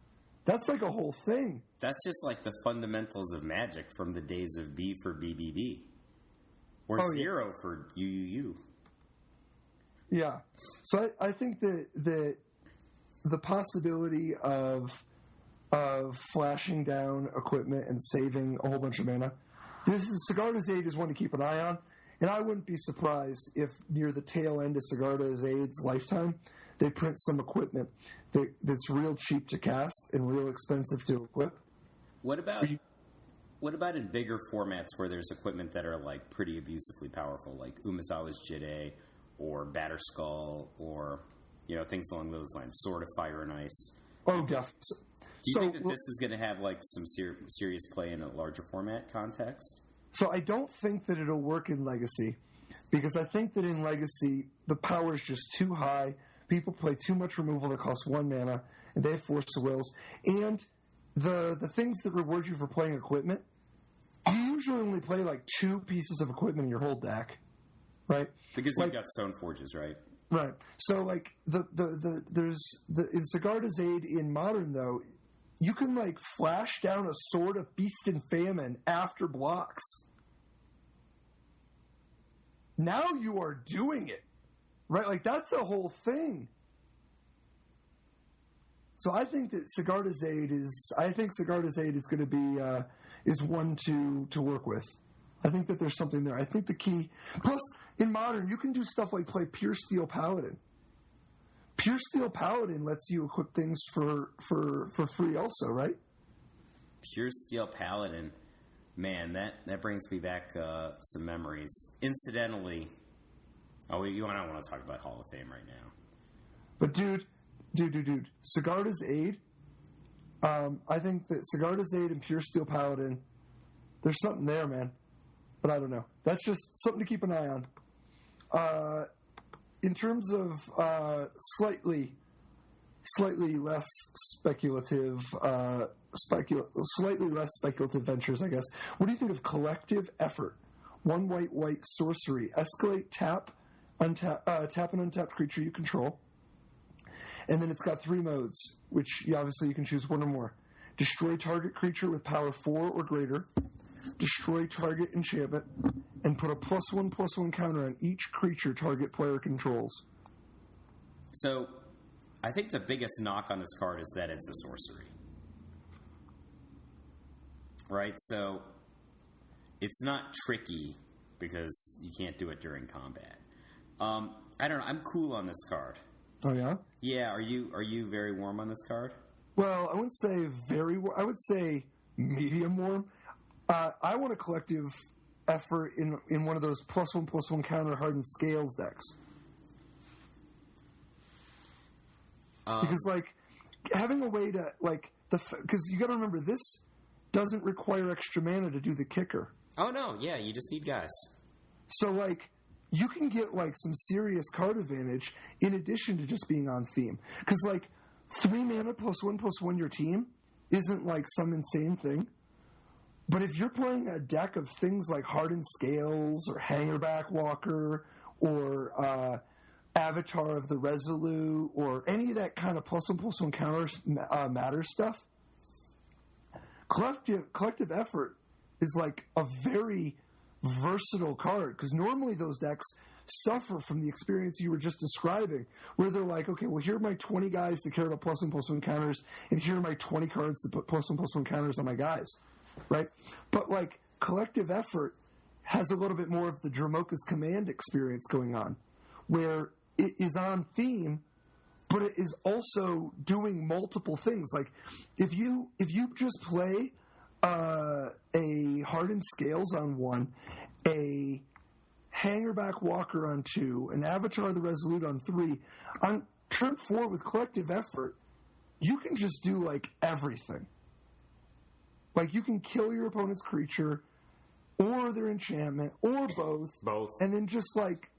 that's like a whole thing. That's just like the fundamentals of Magic from the days of B for BBB. Or zero for UUU. Yeah. So I think that the possibility of flashing down equipment and saving a whole bunch of mana, Sigarda's Aid is one to keep an eye on. And I wouldn't be surprised if near the tail end of Sigarda's Aid's lifetime, they print some equipment that's real cheap to cast and real expensive to equip. What about in bigger formats where there's equipment that are like pretty abusively powerful, like Umezawa's Jide or Batterskull or things along those lines, Sword of Fire and Ice? Oh, definitely. Do you think that this is going to have like some serious play in a larger format context? So I don't think that it'll work in Legacy, because I think that in Legacy the power is just too high. People play too much removal that costs 1 mana, and they have Force of Wills. And the things that reward you for playing equipment, you usually only play like 2 pieces of equipment in your whole deck, right? Because you've got Stone Forges, right? Right. So like in Sigarda's Aid in Modern though, you can like flash down a Sword of Beast and Famine after blocks. Now you are doing it. Right? Like, that's the whole thing. So I think that Sigarda's Aid is going to be is one to work with. I think that there's something there. I think the key, plus in Modern you can do stuff like play Pure Steel Paladin. Pure Steel Paladin lets you equip things for free also, right? Pure Steel Paladin, man, that brings me back some memories. Incidentally, I don't want to talk about Hall of Fame right now. But dude, Sigarda's Aid, I think that Sigarda's Aid and Pure Steel Paladin, there's something there, man. But I don't know. That's just something to keep an eye on. In terms of slightly less speculative, ventures, I guess. What do you think of Collective Effort? 1 white sorcery. Escalate, tap an untapped creature you control. And then it's got 3 modes, which obviously you can choose 1 or more. Destroy target creature with power 4 or greater. Destroy target enchantment. And put a +1/+1 counter on each creature target player controls. So, I think the biggest knock on this card is that it's a sorcery. Right? So, it's not tricky because you can't do it during combat. I don't know. I'm cool on this card. Oh, yeah? Yeah. Are you very warm on this card? Well, I wouldn't say very warm. I would say medium warm. I want a Collective Effort in one of those +1/+1 counter Hardened Scales decks. Because, like, having a way to, like, because you got to remember, this doesn't require extra mana to do the kicker. Oh, no. Yeah, you just need guys. So, like, you can get, like, some serious card advantage in addition to just being on theme. Because, like, 3 mana +1/+1 your team isn't, like, some insane thing. But if you're playing a deck of things like Hardened Scales or Hangerback Walker or Avatar of the Resolute or any of that kind of +1/+1 counters matter stuff, Collective Effort is like a very versatile card, because normally those decks suffer from the experience you were just describing, where they're like, okay, well, here are my 20 guys that care about +1/+1 counters, and here are my 20 cards that put +1/+1 counters on my guys, right? But like Collective Effort has a little bit more of the Dramoka's Command experience going on, where it is on theme, but it is also doing multiple things. Like if you just play a Hardened Scales on 1, a Hangerback Walker on 2, an Avatar of the Resolute on 3, on turn 4 with Collective Effort, you can just do like everything. Like you can kill your opponent's creature or their enchantment or both. And then just like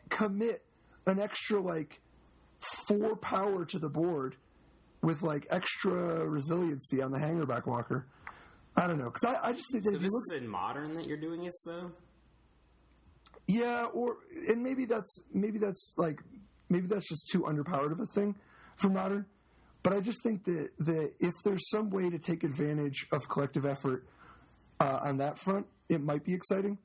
commit an extra like 4 power to the board with like extra resiliency on the hangerback walker. I don't know, because I just think that so this is in modern that you're doing this though. Yeah, and maybe that's just too underpowered of a thing for modern. But I just think that if there's some way to take advantage of collective effort on that front, it might be exciting.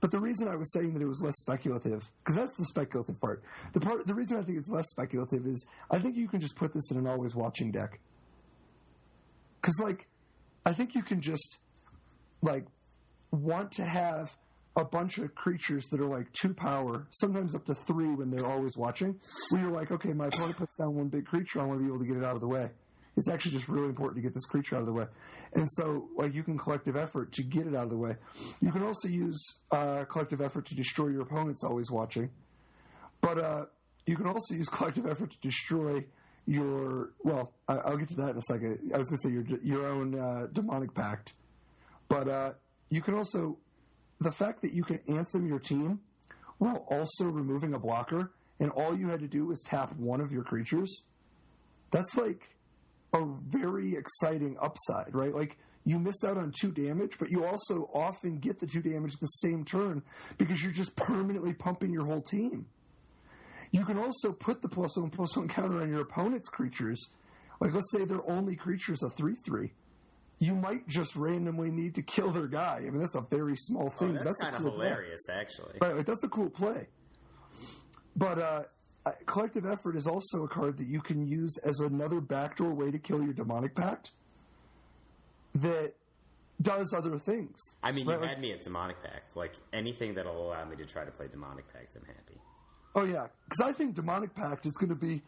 But the reason I was saying that it was less speculative, because that's the speculative part. The reason I think it's less speculative is I think you can just put this in an always watching deck. Because, like, I think you can just, like, want to have a bunch of creatures that are, like, 2 power, sometimes up to 3 when they're always watching, where you're like, okay, my opponent puts down one big creature, I want to be able to get it out of the way. It's actually just really important to get this creature out of the way. And so, like, you can collective effort to get it out of the way. You can also use collective effort to destroy your opponent's always watching. But you can also use collective effort to destroy your... Well, I'll get to that in a second. I was going to say your own demonic pact. But you can also... The fact that you can anthem your team while also removing a blocker, and all you had to do was tap one of your creatures, that's like a very exciting upside, right? Like, you miss out on 2 damage, but you also often get the 2 damage the same turn because you're just permanently pumping your whole team. You can also put the +1/+1 counter on your opponent's creatures. Like, let's say their only creature's a 3/3. You might just randomly need to kill their guy. I mean, that's a very small thing. Oh, that's kind of hilarious, actually. Right, like, that's a cool play. But collective effort is also a card that you can use as another backdoor way to kill your demonic pact that does other things. I mean, right? You had me at demonic pact. Like, anything that'll allow me to try to play demonic pact, I'm happy. Oh, yeah. Because I think demonic pact is going to be...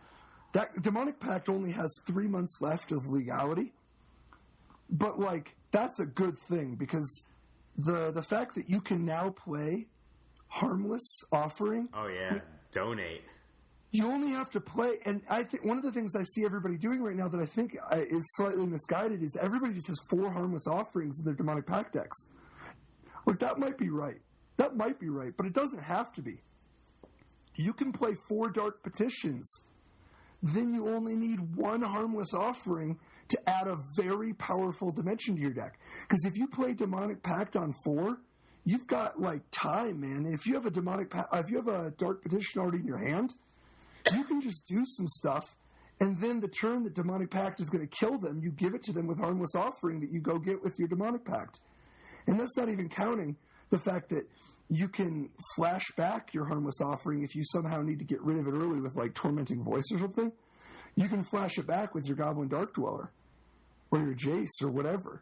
That demonic pact only has 3 months left of legality. But, like, that's a good thing because the fact that you can now play Harmless Offering... Oh, yeah. Donate. You only have to play... And I think one of the things I see everybody doing right now that I think is slightly misguided is everybody just has 4 Harmless Offerings in their Demonic Pact decks. Look, that might be right. That might be right, but it doesn't have to be. You can play 4 Dark Petitions. Then you only need 1 Harmless Offering to add a very powerful dimension to your deck. Because if you play Demonic Pact on 4, you've got, like, time, man. If you have a Dark Petition already in your hand, you can just do some stuff, and then the turn that Demonic Pact is going to kill them, you give it to them with Harmless Offering that you go get with your Demonic Pact. And that's not even counting the fact that you can flash back your Harmless Offering if you somehow need to get rid of it early with, like, Tormenting Voice or something. You can flash it back with your Goblin Dark Dweller or your Jace or whatever.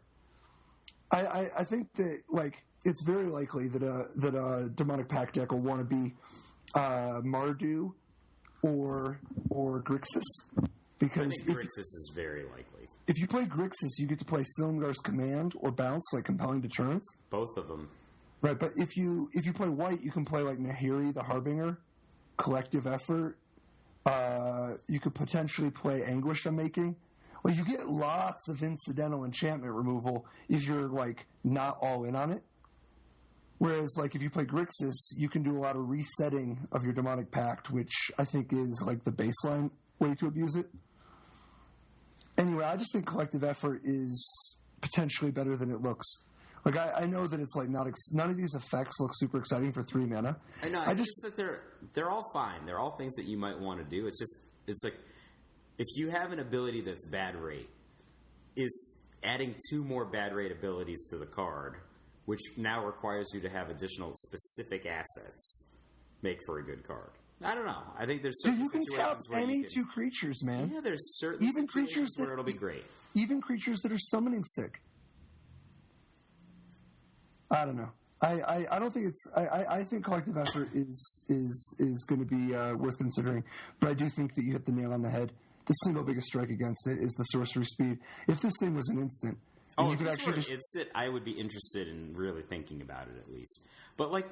I think that, like, it's very likely that a Demonic Pact deck will want to be Mardu or Grixis. Because I think Grixis is very likely. If you play Grixis, you get to play Silumgar's Command or Bounce, like Compelling Deterrence. Both of them. Right, but if you play white, you can play like Nahiri the Harbinger, Collective Effort. You could potentially play Anguish I'm Making. Well, you get lots of incidental enchantment removal if you're, like, not all in on it. Whereas, like, if you play Grixis, you can do a lot of resetting of your Demonic Pact, which I think is, like, the baseline way to abuse it. Anyway, I just think Collective Effort is potentially better than it looks. Like, I know that it's, like, none of these effects look super exciting for 3 mana. I know, it's just that they're all fine. They're all things that you might want to do. It's like, if you have an ability that's bad rate, is adding 2 more bad rate abilities to the card, which now requires you to have additional specific assets, make for a good card. I don't know. I think there's certain situations where you can... You can tap any 2 creatures, man. Yeah, there's certain situations where it'll be great. Even creatures that are summoning sick. I don't know. I don't think it's... I think Collective Effort is going to be worth considering, but I do think that you hit the nail on the head. The single biggest strike against it is the sorcery speed. If this thing was an instant... Oh, if this were instant, I would be interested in really thinking about it at least. But, like...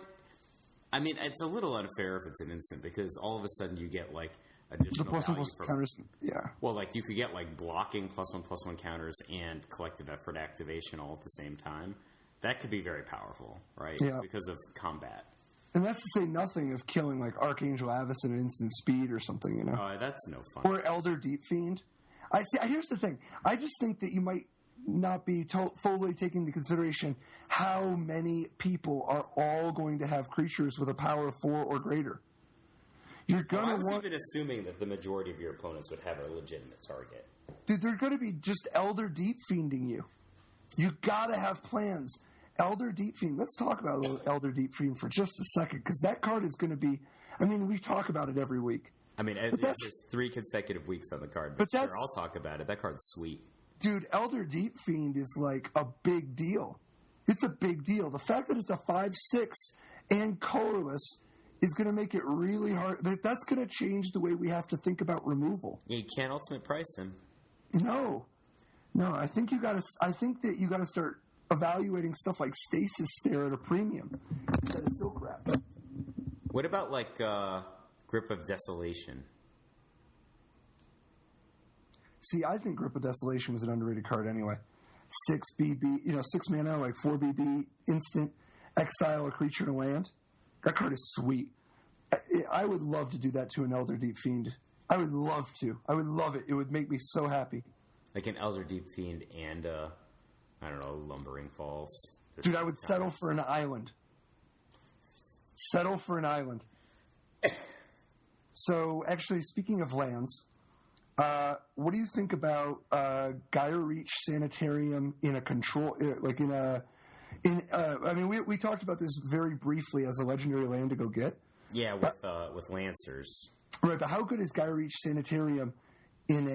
I mean, it's a little unfair if it's an instant because all of a sudden you get, like, additional value from... counters, yeah. Well, like, you could get, like, blocking +1/+1 counters and Collective Effort activation all at the same time. That could be very powerful, right? Yeah. Because of combat. And that's to say nothing of killing, like, Archangel Avis at an instant speed or something, you know? That's no fun. Or Elder Deep Fiend. Here's the thing. I just think that you might not be fully taking into consideration how many people are all going to have creatures with a power of 4 or greater. You're gonna I was even assuming that the majority of your opponents would have a legitimate target. Dude, they're going to be just Elder Deep Fiending you. You got to have plans. Elder Deep Fiend. Let's talk about Elder Deep Fiend for just a second, because that card is going to be. I mean, we talk about it every week. I mean, there's 3 consecutive weeks on the card, but sure, I'll talk about it. That card's sweet. Dude, Elder Deep Fiend is like a big deal. It's a big deal. The fact that it's a 5/6 and colorless is going to make it really hard. That's going to change the way we have to think about removal. Yeah, you can't ultimate price him. No. I think that you got to start evaluating stuff like Stasis Stare at a premium instead of Silk Wrap. What about like Grip of Desolation? See, I think Grip of Desolation was an underrated card anyway. 6 BB, 6 mana, like 4 BB, instant, exile a creature to land. That card is sweet. I would love to do that to an Elder Deep Fiend. I would love to. I would love it. It would make me so happy. Like an Elder Deep Fiend and, I don't know, Lumbering Falls. Dude, I would settle for an island. Settle for an island. So, actually, speaking of lands, what do you think about Gyre Reach Sanitarium in a control, like I mean, we talked about this very briefly as a legendary land to go get. Yeah, with Lancers. Right, but how good is Gyre Reach Sanitarium in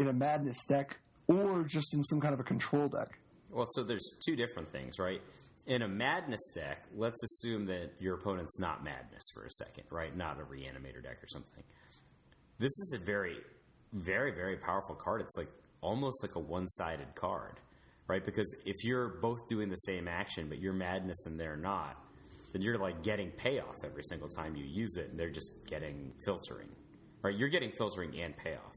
a Madness deck or just in some kind of a control deck? Well, so there's 2 different things, right? In a Madness deck, let's assume that your opponent's not Madness for a second, right? Not a Reanimator deck or something. This is a very, very, very powerful card. It's like almost like a one-sided card, right? Because if you're both doing the same action, but you're Madness and they're not, then you're like getting payoff every single time you use it, and they're just getting filtering, right? You're getting filtering and payoff.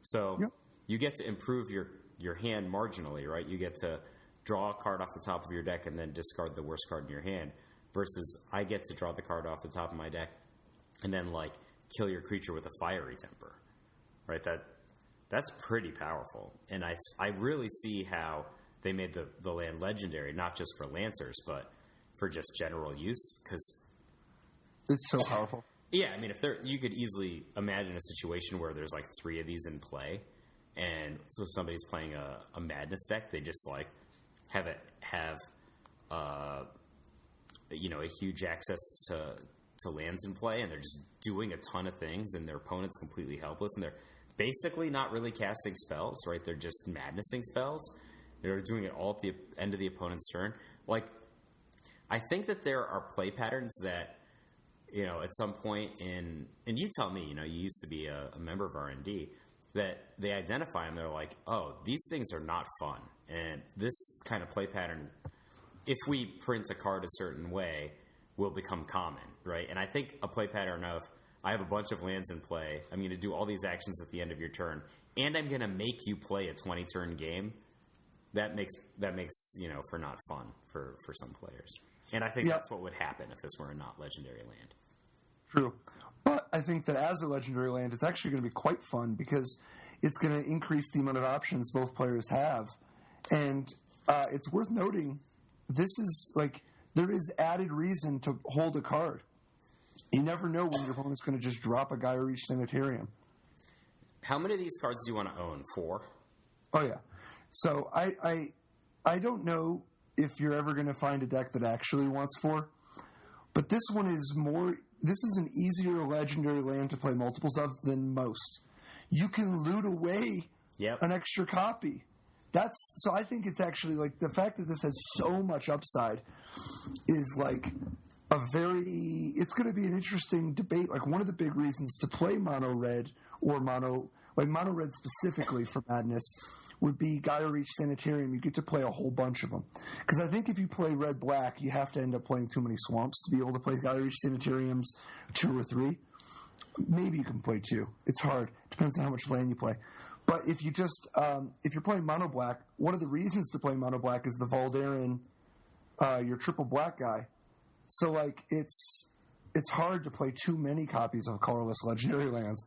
So you get to improve your hand marginally, right? You get to draw a card off the top of your deck and then discard the worst card in your hand, versus I get to draw the card off the top of my deck and then like kill your creature with a Fiery Temper, right? That's pretty powerful. And I really see how they made the land legendary, not just for Lancers, but for just general use, because it's so powerful. Yeah, I mean, you could easily imagine a situation where there's like 3 of these in play, and so somebody's playing a Madness deck, they just like have a huge access to lands in play, and they're just doing a ton of things, and their opponent's completely helpless, and they're basically not really casting spells, right? They're just madnessing spells. They're doing it all at the end of the opponent's turn. Like, I think that there are play patterns that, at some point and you tell me, you used to be a member of R&D, that they identify them. They're like, oh, these things are not fun. And this kind of play pattern, if we print a card a certain way, will become common, right? And I think a play pattern of, I have a bunch of lands in play, I'm going to do all these actions at the end of your turn, and I'm going to make you play a 20-turn game, that makes for not fun for some players. And I think that's what would happen if this were a not legendary land. True. But I think that as a legendary land, it's actually going to be quite fun, because it's going to increase the amount of options both players have. And it's worth noting, this is like, there is added reason to hold a card. You never know when your opponent's going to just drop a Gyre Reach Sanitarium. How many of these cards do you want to own? 4? Oh, yeah. So I don't know if you're ever going to find a deck that actually wants 4, but this one is this is an easier legendary land to play multiples of than most. You can loot away an extra copy. So I think it's actually like, the fact that this has so much upside is like it's going to be an interesting debate. Like, one of the big reasons to play mono red or mono red specifically for Madness would be Gyre Reach Sanitarium. You get to play a whole bunch of them. Because I think if you play red-black, you have to end up playing too many swamps to be able to play Gyre Reach Sanitariums 2 or 3. Maybe you can play 2. It's hard. Depends on how much land you play. But if you just if you're playing mono black, one of the reasons to play mono black is the Valdarin, your triple black guy. So like it's hard to play too many copies of colorless legendary lands.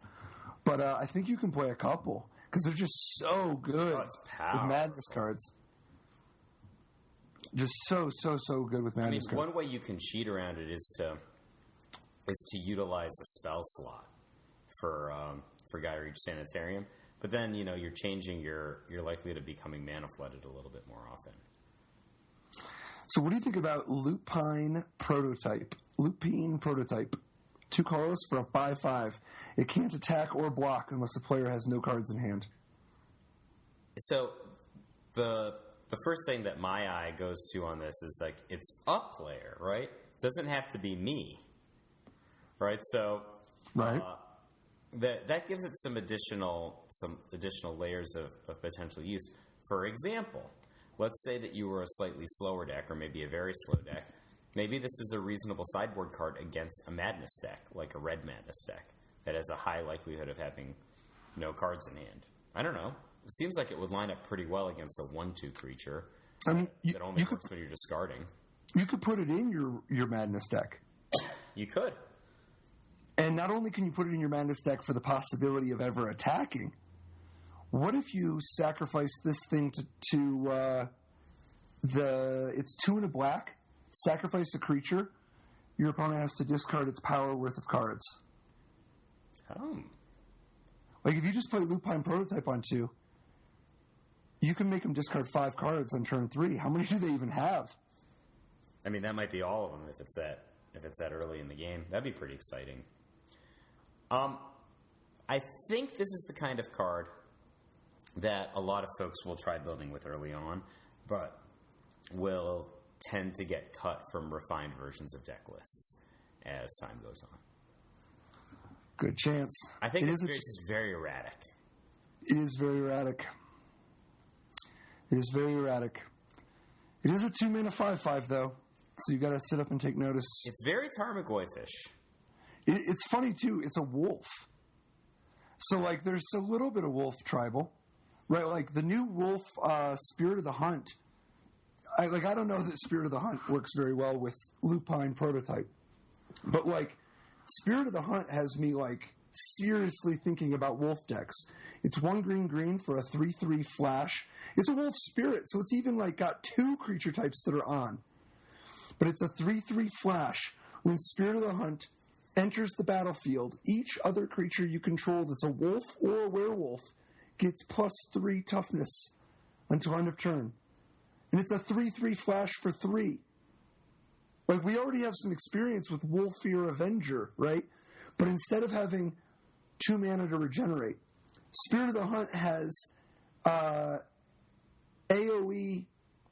But I think you can play a couple. because they're just so good it's powerful. with Madness cards. Just so good with Madness cards. One way you can cheat around it is to utilize a spell slot for Gyreach Sanitarium. But then, you're changing your likelihood of becoming mana flooded a little bit more often. So what do you think about Lupine Prototype? 2 colorless for a 5/5. It can't attack or block unless the player has no cards in hand. So the first thing that my eye goes to on this is like it's a player, right? It doesn't have to be me, right? So right. That gives it some additional layers of potential use. For example, let's say that you were a slightly slower deck, or maybe a very slow deck. Maybe this is a reasonable sideboard card against a Madness deck, like a Red Madness deck, that has a high likelihood of having no cards in hand. I don't know. It seems like it would line up pretty well against a 1/2 creature that only works when you're discarding. You could put it in your Madness deck. You could. And not only can you put it in your Madness deck for the possibility of ever attacking, what if you sacrifice this thing to it's 2 and a black, sacrifice a creature, your opponent has to discard its power worth of cards. Oh. Like if you just play Lupine Prototype on 2, you can make them discard 5 cards on turn 3. How many do they even have? I mean, that might be all of them if it's that early in the game. That'd be pretty exciting. I think this is the kind of card that a lot of folks will try building with early on, but will tend to get cut from refined versions of deck lists as time goes on. Good chance. I think it's just very erratic. It is very erratic. It is very erratic. It is a 2-mana 5/5, though, so you got to sit up and take notice. It's very Tarmogoyfish. It's funny, too. It's a wolf. So, like, there's a little bit of wolf tribal, right? Like, the new wolf, Spirit of the Hunt. I don't know that Spirit of the Hunt works very well with Lupine Prototype. But, like, Spirit of the Hunt has me, like, seriously thinking about wolf decks. It's 1 green for a 3/3 flash. It's a wolf spirit, so it's even, like, got 2 creature types that are on. But it's a 3/3 flash. When Spirit of the Hunt enters the battlefield, each other creature you control that's a wolf or a werewolf gets +3 toughness until end of turn. And it's a 3/3 flash for 3. Like, we already have some experience with Wolfear Avenger, right? But instead of having 2 mana to regenerate, Spirit of the Hunt has AoE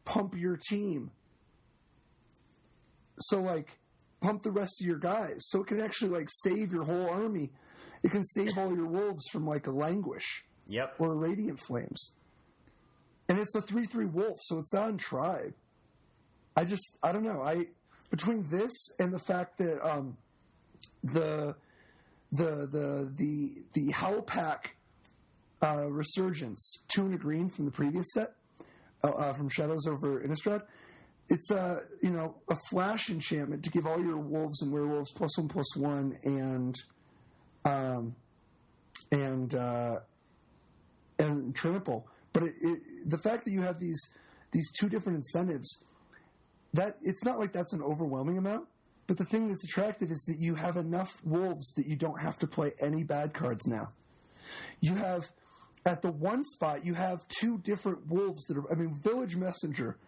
pump your team. So, like, pump the rest of your guys. So it can actually, like, save your whole army. It can save all your wolves from, like, a Languish. Yep. Or a Radiant Flames. And it's a 3/3 wolf, so it's on tribe. I don't know. Between this and the fact that the Howl Pack Resurgence, 2 and a green from the previous set, from Shadows over Innistrad, it's a flash enchantment to give all your wolves and werewolves +1/+1 and trample. But the fact that you have these 2 different incentives, that it's not like that's an overwhelming amount. But the thing that's attractive is that you have enough wolves that you don't have to play any bad cards now. You have, at the one spot, you have 2 different wolves that are, Village Messenger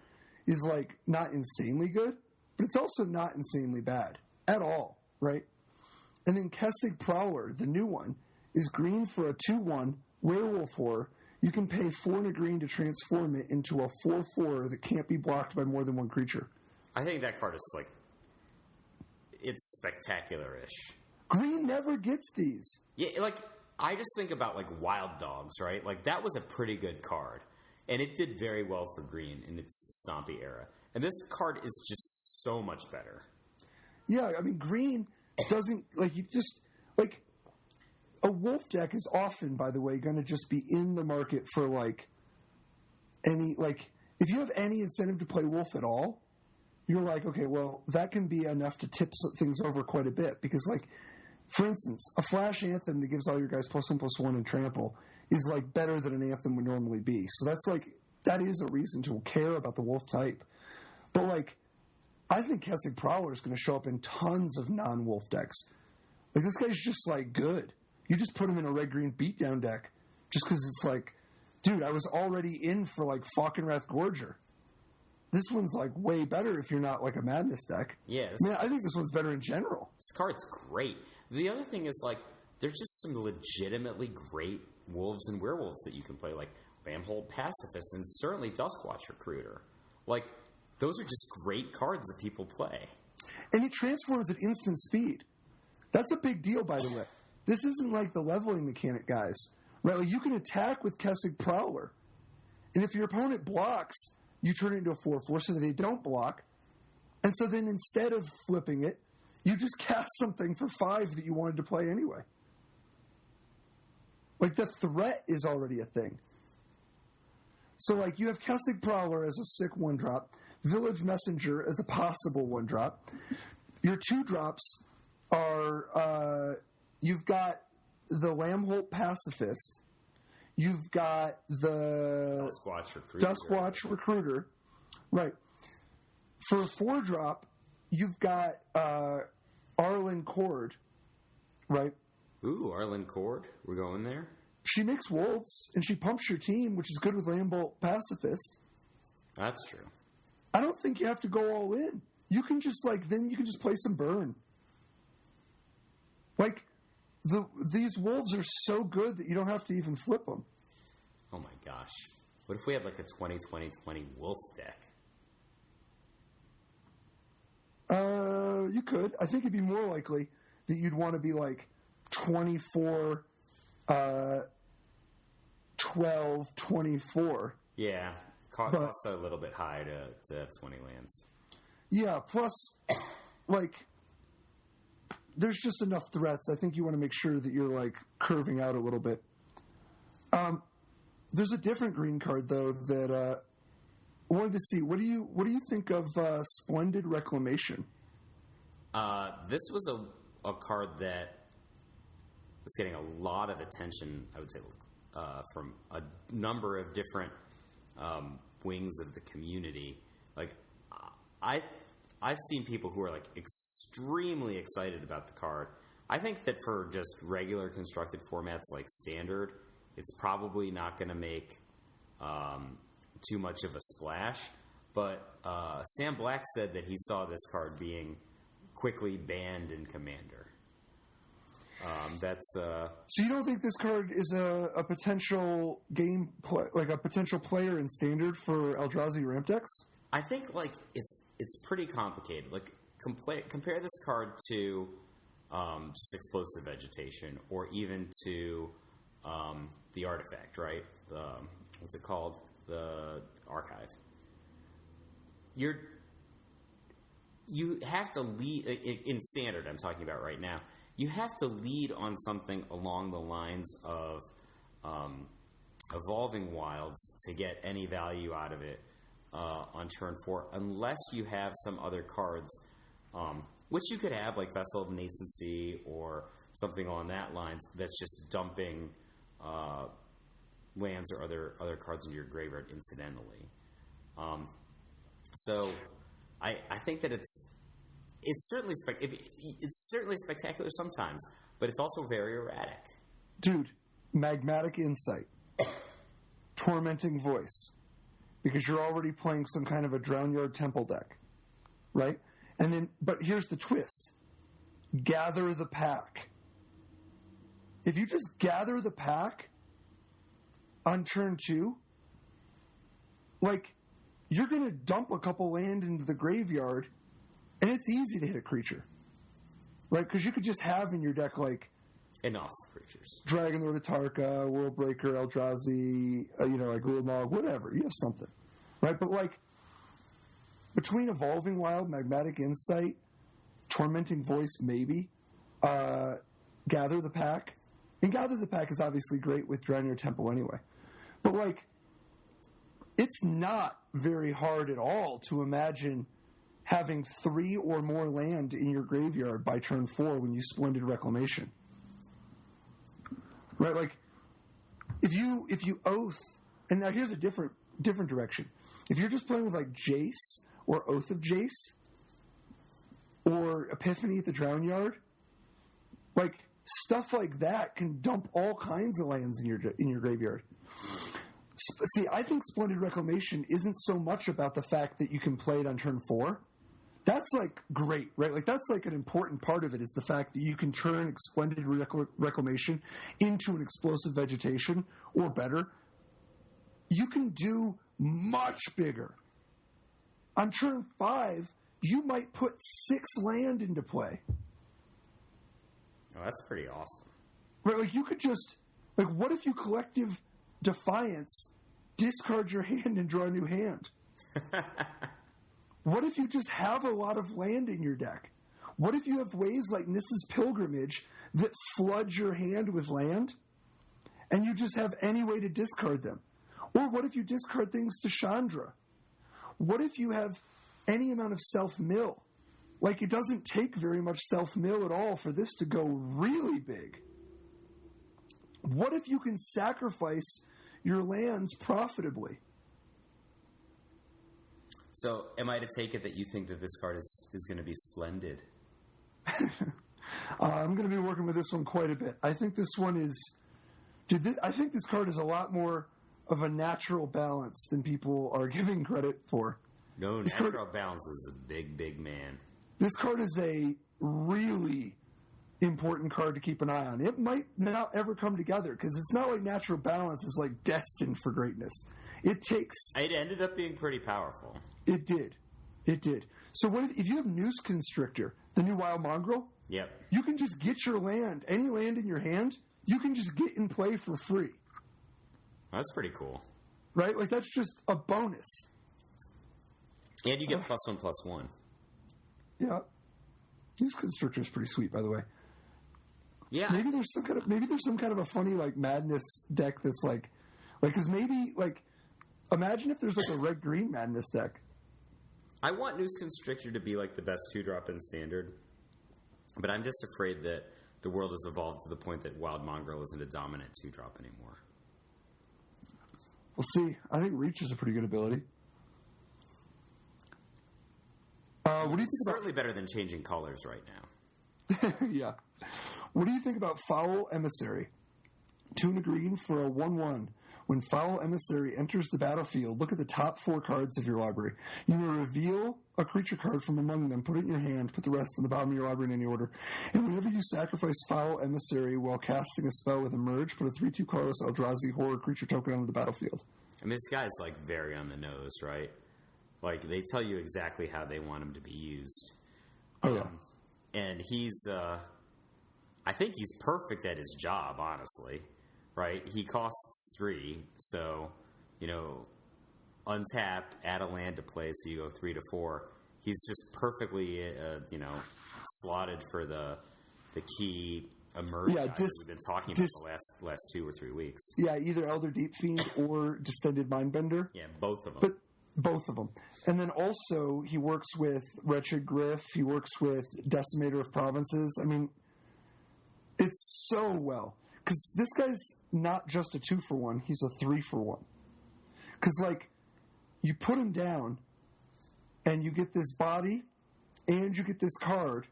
is, like, not insanely good, but it's also not insanely bad at all, right? And then Kessig Prowler, the new one, is green for a 2/1 werewolf horror. You can pay 4 and a green to transform it into a 4/4 that can't be blocked by more than 1 creature. I think that card is, like, it's spectacular-ish. Green never gets these. Yeah, like, I just think about, like, Wild Dogs, right? Like, that was a pretty good card. And it did very well for green in its Stompy era. And this card is just so much better. Yeah, green doesn't, like, you just, like, a wolf deck is often, by the way, going to just be in the market for, like, any, like, if you have any incentive to play wolf at all, you're like, okay, well, that can be enough to tip things over quite a bit. Because, like, For instance, a Flash Anthem that gives all your guys +1/+1 and trample is like better than an Anthem would normally be. So that is a reason to care about the Wolf type. But like, I think Kessig Prowler is going to show up in tons of non-Wolf decks. Like, this guy's just like good. You just put him in a red-green beatdown deck just because it's like, dude, I was already in for like Falkenrath Gorger. This one's like way better if you're not like a Madness deck. Yeah. I think this one's better in general. This card's great. The other thing is, like, there's just some legitimately great wolves and werewolves that you can play, like Lamhold Pacifist and certainly Duskwatch Recruiter. Like, those are just great cards that people play. And it transforms at instant speed. That's a big deal, by the way. This isn't like the leveling mechanic, guys. Right? Like, you can attack with Kessig Prowler. And if your opponent blocks, you turn it into a 4/4 so that they don't block. And so then instead of flipping it, you just cast something for 5 that you wanted to play anyway. Like, the threat is already a thing. So, like, you have Kessig Prowler as a sick 1-drop, Village Messenger as a possible 1-drop. Your 2-drops are, you've got the Lamholt Pacifist, you've got the Duskwatch Recruiter. Right. For a 4-drop, you've got Arlen Cord, right? Ooh, Arlen Cord. We're going there? She makes wolves, and she pumps your team, which is good with Lambolt Pacifist. That's true. I don't think you have to go all in. You can just, like, then you can just play some burn. Like, these wolves are so good that you don't have to even flip them. Oh my gosh. What if we had, like, a 20-20-20 wolf deck? You could. I think it'd be more likely that you'd want to be like 24, 12, 24. Yeah. Costs are a little bit high to have 20 lands. Yeah, plus, like, there's just enough threats. I think you want to make sure that you're, like, curving out a little bit. There's a different green card, though, that I wanted to see. What do you think of Splendid Reclamation? This was a card that was getting a lot of attention, I would say, from a number of different wings of the community. Like, I've seen people who are, like, extremely excited about the card. I think that for just regular constructed formats like Standard, it's probably not going to make too much of a splash. But Sam Black said that he saw this card being quickly banned in Commander. So you don't think this card is a potential like a potential player in Standard for Eldrazi ramp decks? I think, like, it's pretty complicated. Like, compare this card to just Explosive Vegetation, or even to the Artifact, right? What's it called? The Archive. You have to lead in Standard. I'm talking about right now. You have to lead on something along the lines of Evolving Wilds to get any value out of it on turn 4, unless you have some other cards, which you could have, like Vessel of Nascency or something along that lines, that's just dumping lands or other cards into your graveyard incidentally. So I think that it's certainly spectacular sometimes, but it's also very erratic. Dude, Magmatic Insight, Tormenting Voice, because you're already playing some kind of a Drownyard Temple deck, right? And then, but here's the twist: Gather the Pack. If you just gather the pack on turn 2, like, you're going to dump a couple land into the graveyard, and it's easy to hit a creature, right? Because you could just have in your deck, like, enough creatures. Dragon Lord Atarka, Worldbreaker, Eldrazi, like Ulamog, whatever. You have something, right? But, like, between Evolving Wild, Magmatic Insight, Tormenting Voice, maybe, Gather the Pack. And Gather the Pack is obviously great with Drowning Temple anyway. But, like, it's not very hard at all to imagine having 3 or more land in your graveyard by turn 4 when you Splendid Reclamation. Right? Like, if you Oath, and now here's a different direction. If you're just playing with like Jace or Oath of Jace or Epiphany at the Drown Yard, like stuff like that can dump all kinds of lands in your graveyard. See, I think Splendid Reclamation isn't so much about the fact that you can play it on turn 4. That's like great, right? Like that's like an important part of it is the fact that you can turn Splendid Reclamation into an explosive vegetation or better. You can do much bigger. On turn 5, you might put 6 land into play. Oh, that's pretty awesome. Right, like you could just, like what if you Collective Defiance, discard your hand and draw a new hand? What if you just have a lot of land in your deck? What if you have ways like Nissa's Pilgrimage that flood your hand with land and you just have any way to discard them? Or what if you discard things to Chandra? What if you have any amount of self-mill? Like, it doesn't take very much self-mill at all for this to go really big. What if you can sacrifice your lands profitably? So, am I to take it that you think that this card is going to be splendid? I'm going to be working with this one quite a bit. I think this one is... I think this card is a lot more of a natural balance than people are giving credit for. No, natural balance is a big, big man. This card is a really important card to keep an eye on. It might not ever come together because it's not like natural balance is like destined for greatness. It ended up being pretty powerful. It did. So what if you have Noose Constrictor, the new Wild Mongrel? Yep. You can just get your land, any land in your hand, you can just get in play for free. That's pretty cool. Right? Like, that's just a bonus. And you get +1/+1. Yeah. Noose Constrictor is pretty sweet, by the way. Yeah. Maybe there's some kind of a funny, like, madness deck that's like, because maybe, like, imagine if there's like a red-green madness deck. I want Noose Constrictor to be like the best 2-drop in Standard, but I'm just afraid that the world has evolved to the point that Wild Mongrel isn't a dominant 2-drop anymore. We'll see. I think Reach is a pretty good ability. What do you think certainly better than changing colors right now. Yeah. What do you think about Foul Emissary? 2 and a green for a 1/1. When Foul Emissary enters the battlefield, look at the top 4 cards of your library. You may reveal a creature card from among them, put it in your hand, put the rest on the bottom of your library in any order. And whenever you sacrifice Foul Emissary while casting a spell with Emerge, put a 3/2 colorless Eldrazi horror creature token onto the battlefield. I mean, this guy's like very on the nose, right? Like, they tell you exactly how they want him to be used. Oh, yeah. And he's, I think he's perfect at his job, honestly. Right? He costs 3, so, untap, add a land to play, so you go 3 to 4. He's just perfectly, slotted for the key emerge guys that we've been talking about the last 2 or 3 weeks. Yeah, either Elder Deep Fiend or Distended Mindbender. Yeah, both of them. But both of them. And then also, he works with Wretched Gryff. He works with Decimator of Provinces. I mean, it's so well. Because this guy's not just a 2-for-1, he's a 3-for-1. Because, like, you put him down, and you get this body, and you get this card,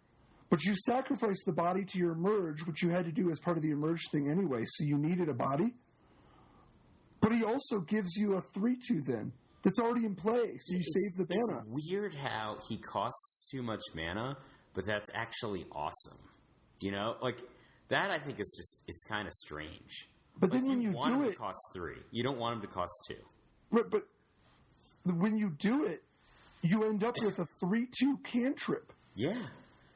but you sacrifice the body to your Emerge, which you had to do as part of the Emerge thing anyway, so you needed a body. But he also gives you a 3/2 then, that's already in play, so you save the mana. It's weird how he costs too much mana, but that's actually awesome. Like... That, I think, is just, it's kind of strange. But then when you want do him it... to cost 3. You don't want him to cost 2. Right, but when you do it, you end up with a 3/2 cantrip. Yeah.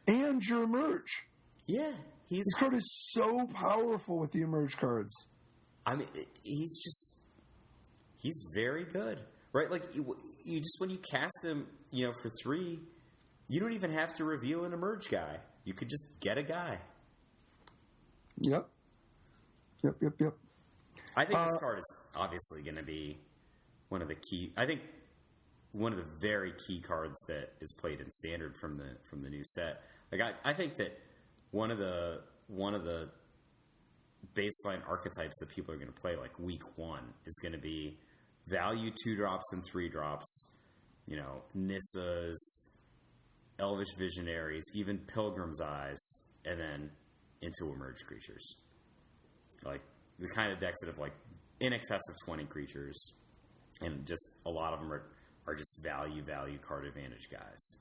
And your Emerge. Yeah. This card is so powerful with the Emerge cards. I mean, he's very good. Right? Like, you just, when you cast him, for 3, you don't even have to reveal an Emerge guy. You could just get a guy. Yep. I think this card is obviously going to be one of the key. I think one of the very key cards that is played in Standard from the new set. Like I think that one of the baseline archetypes that people are going to play like week 1 is going to be value 2-drops and 3-drops, Nissas, Elvish Visionaries, even Pilgrim's Eyes, and then into emerged creatures. Like the kind of decks that have like in excess of 20 creatures, and just a lot of them are just value card advantage guys.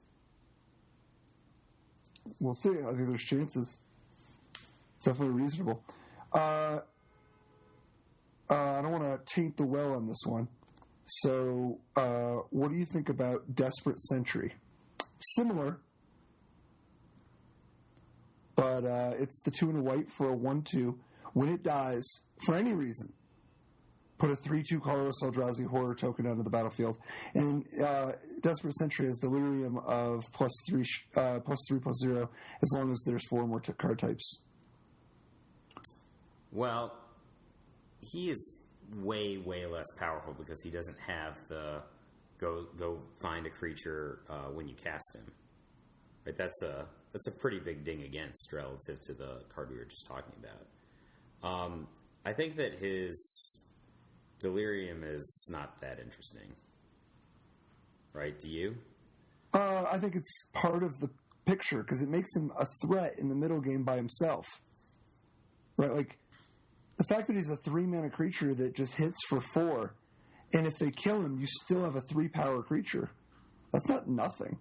We'll see. I think there's chances. It's definitely reasonable. I don't want to taint the well on this one. So, what do you think about Desperate Sentry? Similar, but it's the 2 and a white for a 1/2. When it dies, for any reason, put a 3/2 colorless Eldrazi horror token onto the battlefield. And Desperate Sentry has Delirium of +3/+0, as long as there's 4 more card types. Well, he is way less powerful because he doesn't have the go find a creature when you cast him. Right? That's a pretty big ding against relative to the card we were just talking about. I think that his Delirium is not that interesting. Right? Do you? I think it's part of the picture because it makes him a threat in the middle game by himself. Right? Like, the fact that he's a 3-mana creature that just hits for 4, and if they kill him, you still have a 3-power creature. That's not nothing.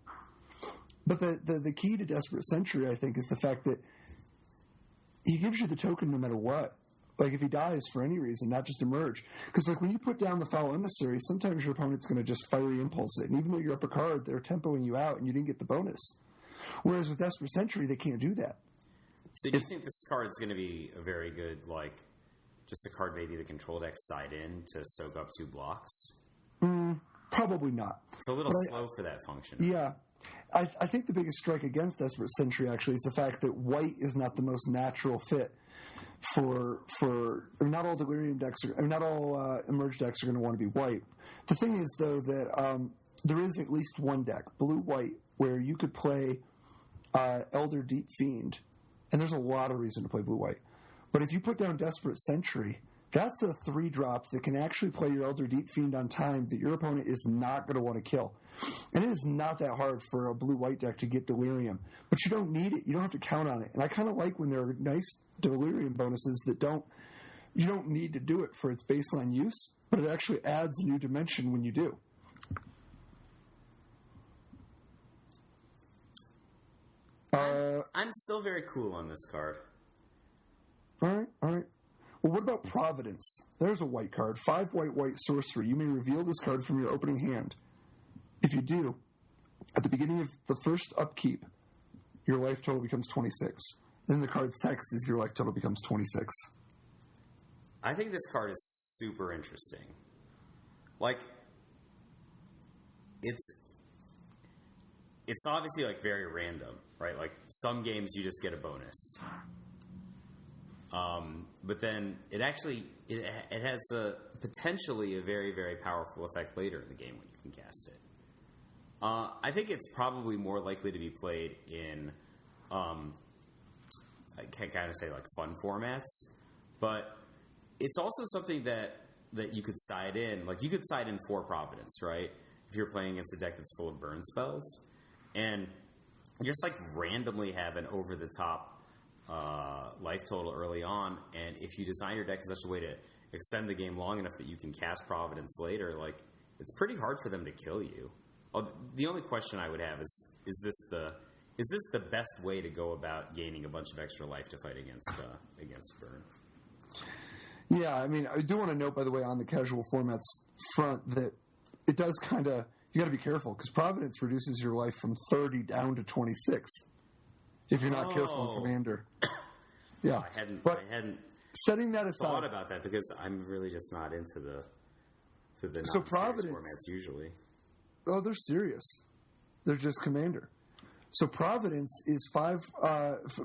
But the key to Desperate Sentry, I think, is the fact that he gives you the token no matter what. Like, if he dies for any reason, not just emerge. Because, like, when you put down the Foul Emissary, sometimes your opponent's going to just Fiery Impulse it. And even though you're up a card, they're tempoing you out and you didn't get the bonus. Whereas with Desperate Sentry, they can't do that. So do you think this card is going to be a very good, like, just a card maybe the control deck side in to soak up 2 blocks? Probably not. It's a little slow for that function. Yeah. I think the biggest strike against Desperate Sentry, actually, is the fact that white is not the most natural fit for not all Delirium decks not all emerged decks are going to want to be white. The thing is, though, that there is at least one deck, blue-white, where you could play Elder Deep Fiend, and there's a lot of reason to play blue-white. But if you put down Desperate Sentry, that's a 3-drop that can actually play your Elder Deep Fiend on time that your opponent is not going to want to kill. And it is not that hard for a blue-white deck to get Delirium. But you don't need it. You don't have to count on it. And I kind of like when there are nice Delirium bonuses that you don't need to do it for its baseline use, but it actually adds a new dimension when you do. I'm still very cool on this card. All right. Well, what about Providence? There's a white card. 5 white sorcery. You may reveal this card from your opening hand. If you do, at the beginning of the first upkeep, your life total becomes 26. Then the card's text is your life total becomes 26. I think this card is super interesting. Like, it's obviously, like, very random, right? Like, some games you just get a bonus. But then it has potentially a very, very powerful effect later in the game when you can cast it. I think it's probably more likely to be played in, I can kind of say like fun formats, but it's also something that you could side in. Like, you could side in 4 Providence, right? If you're playing against a deck that's full of burn spells, and just like randomly have an over the top life total early on, and if you design your deck in such a way to extend the game long enough that you can cast Providence later, like, it's pretty hard for them to kill you. The only question I would have is this the best way to go about gaining a bunch of extra life to fight against burn? Yeah, I mean, I do want to note, by the way, on the casual formats front, that it does kind of, you got to be careful, because Providence reduces your life from 30 down to 26 if you're not careful in Commander. Yeah, I hadn't setting that aside, thought about that, because I'm really just not into the Providence formats usually. Oh, they're serious. They're just Commander. So Providence is 5.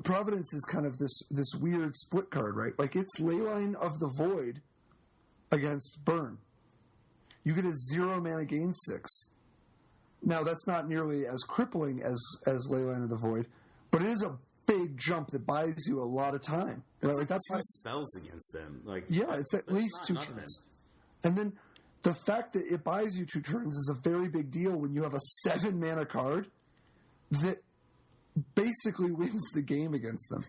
Providence is kind of this weird split card, right? Like, it's Leyline of the Void against Burn. You get a 0 mana gain 6. Now, that's not nearly as crippling as Leyline of the Void, but it is a big jump that buys you a lot of time. Right? Like that's two spells against them. It's at least 2 turns. And then the fact that it buys you 2 turns is a very big deal when you have a 7-mana card that basically wins the game against them.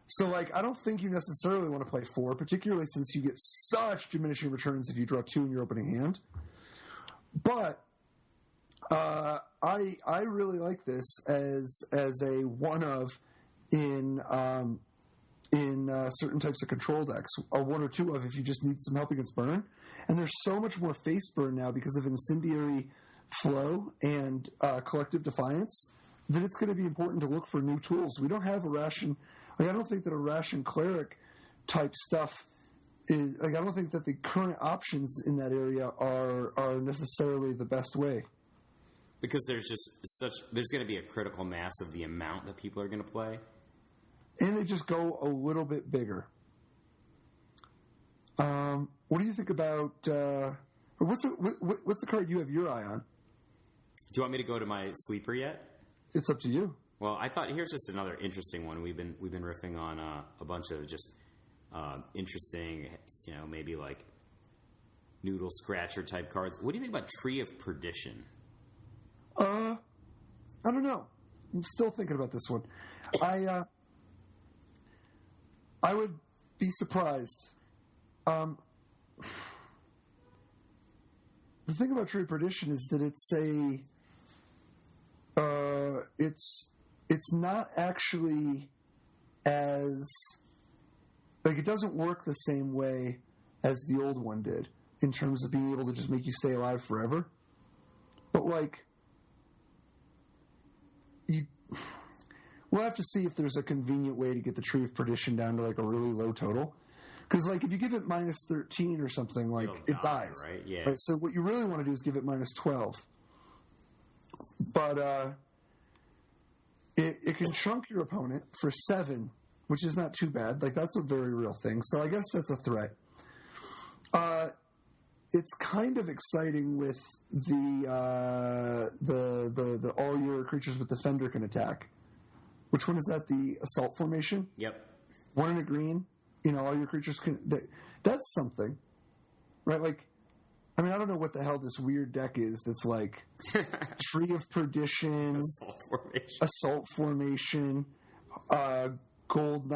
So, I don't think you necessarily want to play 4, particularly since you get such diminishing returns if you draw 2 in your opening hand. But I really like this as a one of in certain types of control decks, a 1 or 2 of if you just need some help against burn. And there's so much more face burn now because of Incendiary Flow and Collective Defiance that it's going to be important to look for new tools. We don't have a ration. I don't think that a ration cleric type stuff is. I don't think that the current options in that area are necessarily the best way. Because there's going to be a critical mass of the amount that people are going to play. And they just go a little bit bigger. What do you think about what's the card you have your eye on? Do you want me to go to my sleeper yet? It's up to you. Well, I thought here's just another interesting one. We've been riffing on a bunch of just interesting, maybe like noodle scratcher type cards. What do you think about Tree of Perdition? I don't know. I'm still thinking about this one. I would be surprised. The thing about Tree of Perdition is that it's not actually as it doesn't work the same way as the old one did in terms of being able to just make you stay alive forever. But we'll have to see if there's a convenient way to get the Tree of Perdition down to a really low total. Because if you give it -13 or something, it dies. Right? Yeah. Right? So what you really want to do is give it -12. But it can chunk your opponent for 7, which is not too bad. That's a very real thing. So I guess that's a threat. It's kind of exciting with the all your creatures with Defender can attack. Which one is that? The Assault formation? Yep. 1 in a green. All your creatures can. That's something, right? I don't know what the hell this weird deck is. That's Tree of Perdition, Assault formation, Gold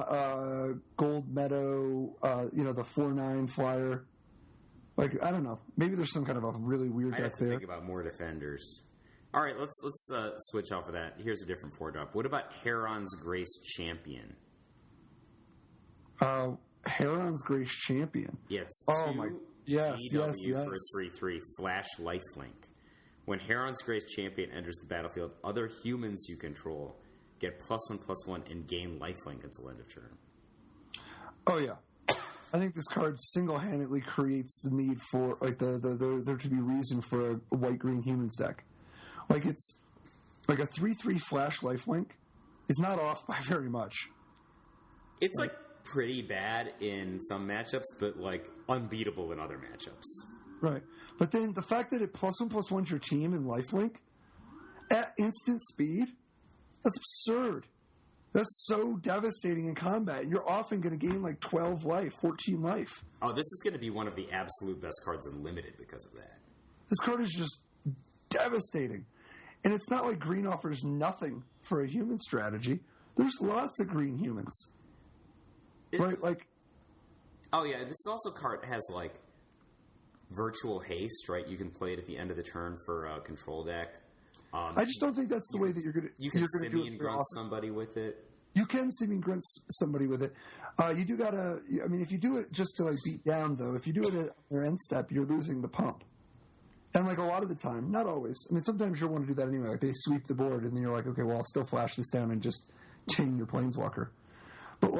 Meadow. The 4/9 flyer. I don't know. Maybe there's some kind of a really weird deck there. I have to think about more defenders. All right, let's switch off of that. Here's a different 4-drop. What about Heron's Grace Champion? Heron's Grace Champion. Yeah, it's yes. for a 3/3 flash lifelink. When Heron's Grace Champion enters the battlefield, other humans you control get +1/+1 and gain lifelink until end of turn. Oh yeah. I think this card single-handedly creates the need for there to be reason for a white-green humans deck. It's a 3/3 flash lifelink is not off by very much. It's pretty bad in some matchups, but unbeatable in other matchups. Right. But then the fact that it +1/+1's your team in lifelink at instant speed, that's absurd. That's so devastating in combat. You're often going to gain 12 life, 14 life. Oh, this is going to be one of the absolute best cards in Limited because of that. This card is just devastating. And it's not like green offers nothing for a human strategy. There's lots of green humans. Right? Oh, yeah. This also card has, Virtual Haste, right? You can play it at the end of the turn for a control deck. I just don't think that's the way that you're going to do it. You can Simeon Grunt somebody with it. You can Simeon Grunt somebody with it. You do got to... if you do it just to, beat down, though, if you do it at their end step, you're losing the pump. And, a lot of the time, not always. Sometimes you'll want to do that anyway. They sweep the board, and then you're okay, well, I'll still flash this down and just ting your Planeswalker. But,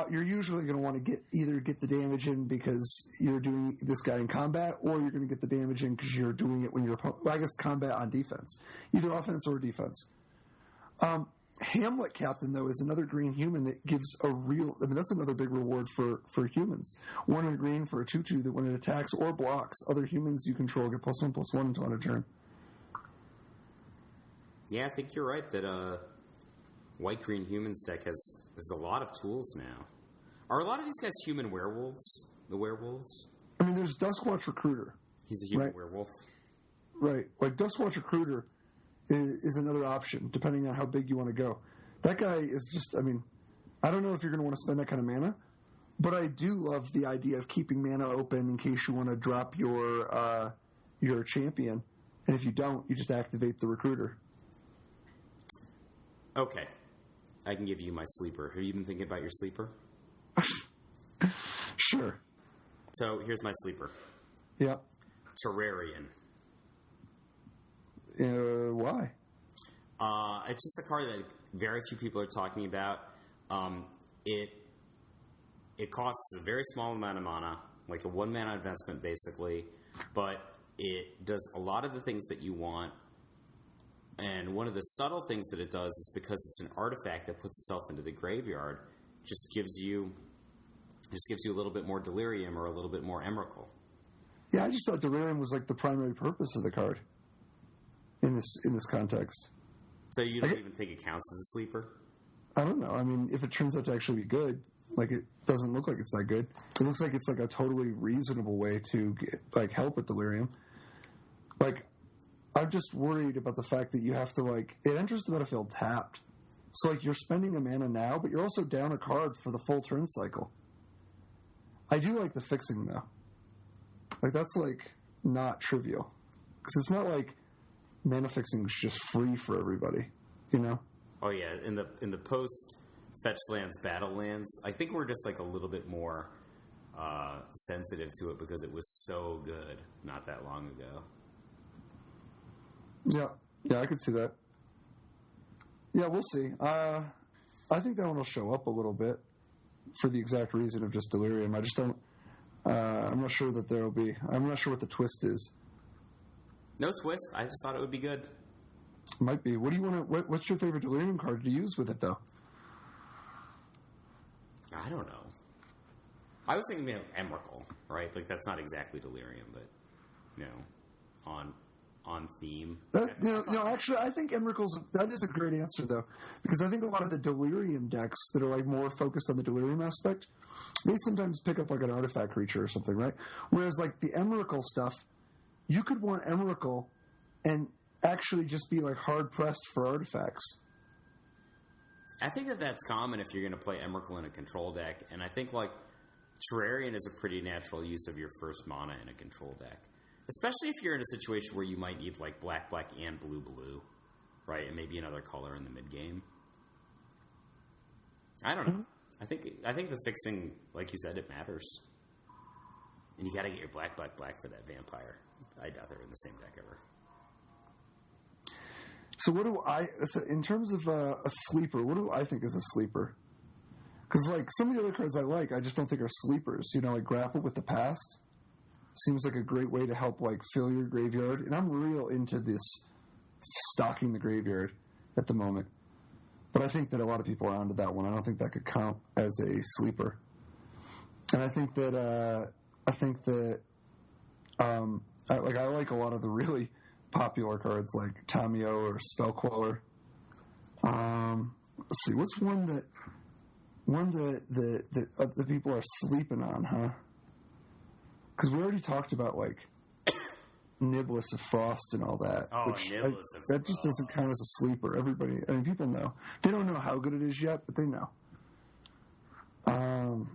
you're usually going to want to either get the damage in because you're doing this guy in combat, or you're going to get the damage in because you're doing it when you're I guess combat on defense, either offense or defense. Hamlet Captain, though, is another green human that gives a real... I mean, that's another big reward for humans. 1 in a green for a 2/2 that when it attacks or blocks other humans you control get +1/+1 until end of turn. Yeah, I think you're right that white-green humans deck has a lot of tools now. Are a lot of these guys human werewolves? The werewolves? I mean, there's Duskwatch Recruiter. He's a human werewolf. Right. Like, Duskwatch Recruiter is another option, depending on how big you want to go. That guy is just, I mean, I don't know if you're going to want to spend that kind of mana, but I do love the idea of keeping mana open in case you want to drop your champion. And if you don't, you just activate the Recruiter. Okay. I can give you my sleeper. Have you been thinking about your sleeper? Sure. So, here's my sleeper. Yeah. Terrarian. Why? It's just a card that very few people are talking about. It costs a very small amount of mana, like a 1 mana investment basically, but it does a lot of the things that you want. And one of the subtle things that it does is because it's an artifact that puts itself into the graveyard, just gives you a little bit more Delirium or a little bit more Emrakul. Yeah, I just thought Delirium was like the primary purpose of the card in this context. So you don't even think it counts as a sleeper? I don't know. I mean, if it turns out to actually be good, like it doesn't look like it's that good. It looks like it's like a totally reasonable way to help with Delirium. Like, I'm just worried about the fact that you have to it enters the battlefield tapped. So you're spending a mana now, but you're also down a card for the full turn cycle. I do like the fixing though. That's not trivial. Because it's not like mana fixing is just free for everybody, you know? Oh yeah, in the post fetch lands, battle lands, I think we're just a little bit more sensitive to it because it was so good not that long ago. Yeah, I could see that. Yeah, we'll see. I think that one will show up a little bit for the exact reason of just Delirium. I just don't. I'm not sure that there will be. I'm not sure what the twist is. No twist. I just thought it would be good. Might be. What do you want to? What's your favorite Delirium card to use with it, though? I don't know. I was thinking Emrakul, right? That's not exactly Delirium, but on theme. Actually, I think that is a great answer though, because I think a lot of the Delirium decks that are more focused on the Delirium aspect, they sometimes pick up an artifact creature or something, right? Whereas the Emrakul stuff, you could want Emrakul and actually just be hard pressed for artifacts. I think that's common if you're going to play Emrakul in a control deck, and I think Terrarian is a pretty natural use of your first mana in a control deck. Especially if you're in a situation where you might need black, and blue, right? And maybe another color in the mid game. I don't know. I think the fixing, like you said, it matters. And you got to get your black for that vampire. I doubt they're in the same deck ever. So what do in terms of a sleeper? What do I think is a sleeper? Because some of the other cards I just don't think are sleepers. Grapple with the Past. Seems like a great way to help fill your graveyard, and I'm real into this stocking the graveyard at the moment. But I think that a lot of people are onto that one. I don't think that could count as a sleeper. And I think that I like a lot of the really popular cards like Tamio or Spellqueller. Let's see, what's one that the people are sleeping on, huh? Because we already talked about Niblis of Frost and all that. Oh, which Niblis of Frost. That just doesn't count as a sleeper. Everybody, people know. They don't know how good it is yet, but they know. God.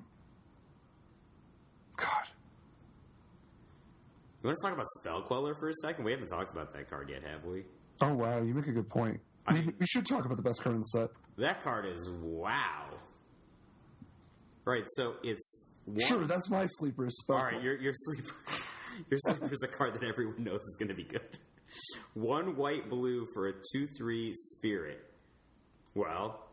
You want to talk about Spellqueller for a second? We haven't talked about that card yet, have we? Oh, wow. You make a good point. We should talk about the best card in the set. That card is wow. Right, so it's... Sure, that's my sleeper. All right, your sleeper. Your sleeper is a card that everyone knows is going to be good. 1 white-blue for a 2/3 spirit. Well,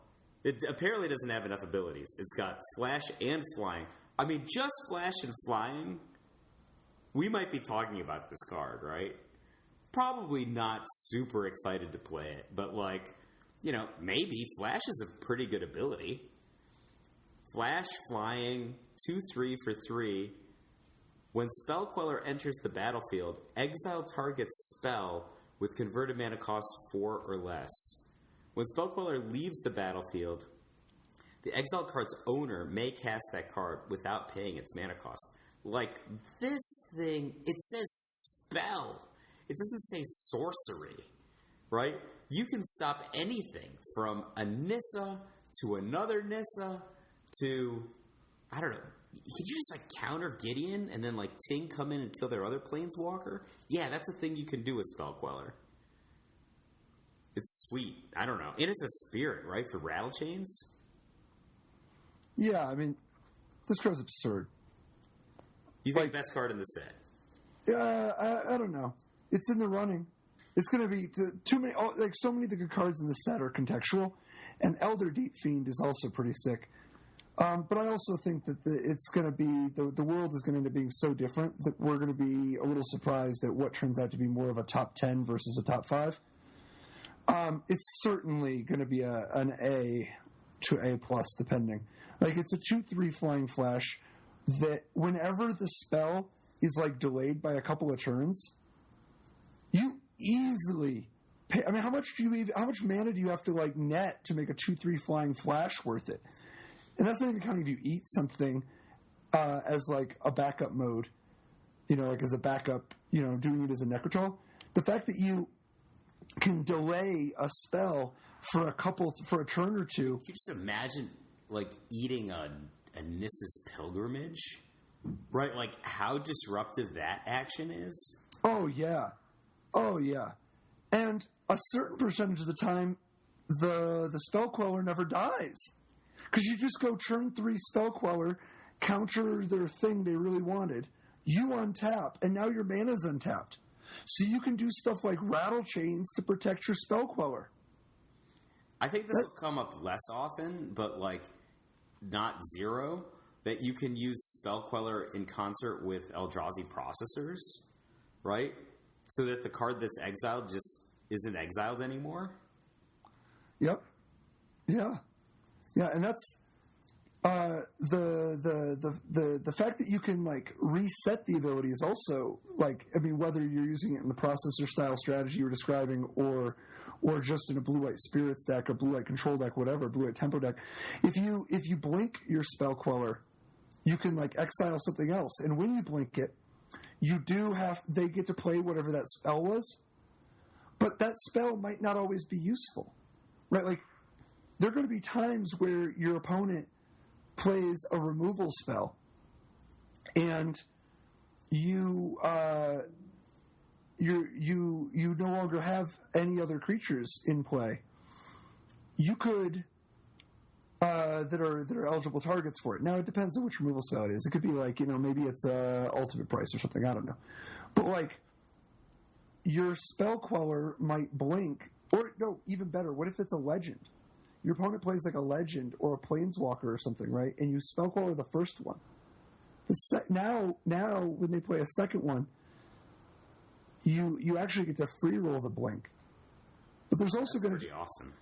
it apparently doesn't have enough abilities. It's got flash and flying. I mean, just flash and flying. We might be talking about this card, right? Probably not super excited to play it, but maybe Flash is a pretty good ability. Flash, flying, 2/3 for 3. When Spell Queller enters the battlefield, exile target's spell with converted mana cost 4 or less. When Spell Queller leaves the battlefield, the exiled card's owner may cast that card without paying its mana cost. Like, this thing, it says spell. It doesn't say sorcery, right? You can stop anything from a Nissa to another Nissa to, I don't know, could you just, counter Gideon and then, Ting come in and kill their other Planeswalker? Yeah, that's a thing you can do with Spell Queller. It's sweet. I don't know. And it's a spirit, right, for Rattle Chains? Yeah, I mean, this card's absurd. You think best card in the set? Yeah, I don't know. It's in the running. It's going to be too many. So many of the good cards in the set are contextual, and Elder Deep Fiend is also pretty sick. But I also think that it's going to be the world is going to end up being so different that we're going to be a little surprised at what turns out to be more of a top 10 versus a top 5. It's certainly going to be an A to A plus, depending. It's a 2/3 flying flash that whenever the spell is delayed by a couple of turns, you easily pay. I mean, how much mana do you have to net to make a 2/3 flying flash worth it? And that's not even counting if you eat something as a backup mode, as a backup, doing it as a Necrotal. The fact that you can delay a spell for a turn or two. Can you just imagine eating a Nissa's Pilgrimage? Right? How disruptive that action is? Oh yeah. And a certain percentage of the time the Spell Queller never dies. Because you just go turn 3 Spell Queller, counter their thing they really wanted, you untap, and now your mana's untapped. So you can do stuff like Rattle Chains to protect your Spell Queller. I think this will come up less often, but not zero, that you can use Spell Queller in concert with Eldrazi Processors, right? So that the card that's exiled just isn't exiled anymore. Yep. Yeah. Yeah, and that's the fact that you can reset the ability is also whether you're using it in the processor style strategy you were describing or just in a blue-white spirits deck or blue-white control deck, whatever, blue-white tempo deck. If you blink your Spell Queller, you can exile something else, and when you blink it, they get to play whatever that spell was, but that spell might not always be useful, right? There are going to be times where your opponent plays a removal spell, and you no longer have any other creatures in play. You could that are eligible targets for it. Now it depends on which removal spell it is. It could be maybe it's ultimate price or something. I don't know, but your Spell Queller might blink, or no, even better. What if it's a legend? Your opponent plays a legend or a planeswalker or something, right? And you Spell Queller the first one. Now when they play a second one, you actually get to free roll the blink. But there's also going to be awesome,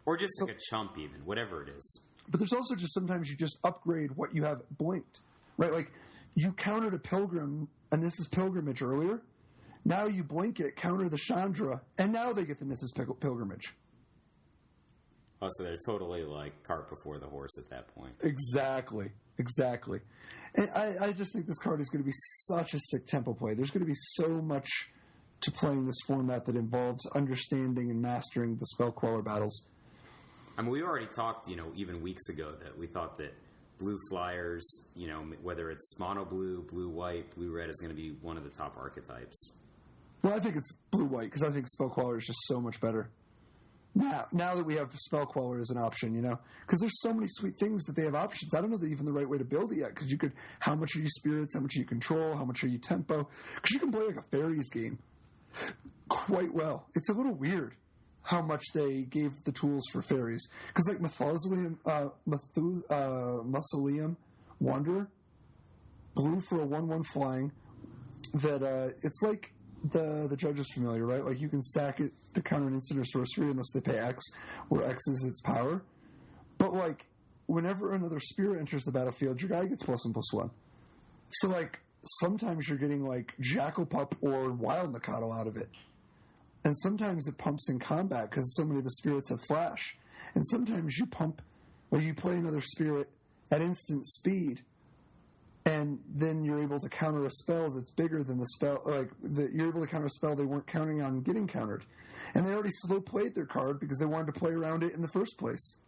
or just a chump, even whatever it is. But there's also just sometimes you just upgrade what you have blinked, right? You countered a Nissa's Pilgrimage earlier. Now you blink it, counter the Chandra, and now they get the Nissa's Pilgrimage. Oh, so they're totally cart before the horse at that point. Exactly. And I just think this card is going to be such a sick tempo play. There's going to be so much to playing this format that involves understanding and mastering the Spell Queller battles. I mean, we already talked, even weeks ago that we thought that blue flyers, whether it's mono blue, blue white, blue red, is going to be one of the top archetypes. Well, I think it's blue white because I think Spell Queller is just so much better. Now that we have Spell Queller as an option, because there's so many sweet things that they have options. I don't know that even the right way to build it yet, because you could, how much are you spirits, how much are you control, how much are you tempo, because you can play a fairies game quite well. It's a little weird how much they gave the tools for fairies, because Mausoleum Wanderer, blue for a 1/1 flying, that it's the Judge's Familiar, right? Like, you can sack it to counter an instant or sorcery unless they pay X, where X is its power. But, like, whenever another spirit enters the battlefield, your guy gets +1/+1. So, like, sometimes you're getting, like, Jackal Pup or Wild Mikado out of it. And sometimes it pumps in combat because so many of the spirits have flash. And sometimes you pump, or you play another spirit at instant speed, and then you're able to counter a spell that's bigger than the spell, you're able to counter a spell they weren't counting on getting countered. And they already slow played their card because they wanted to play around it in the first place.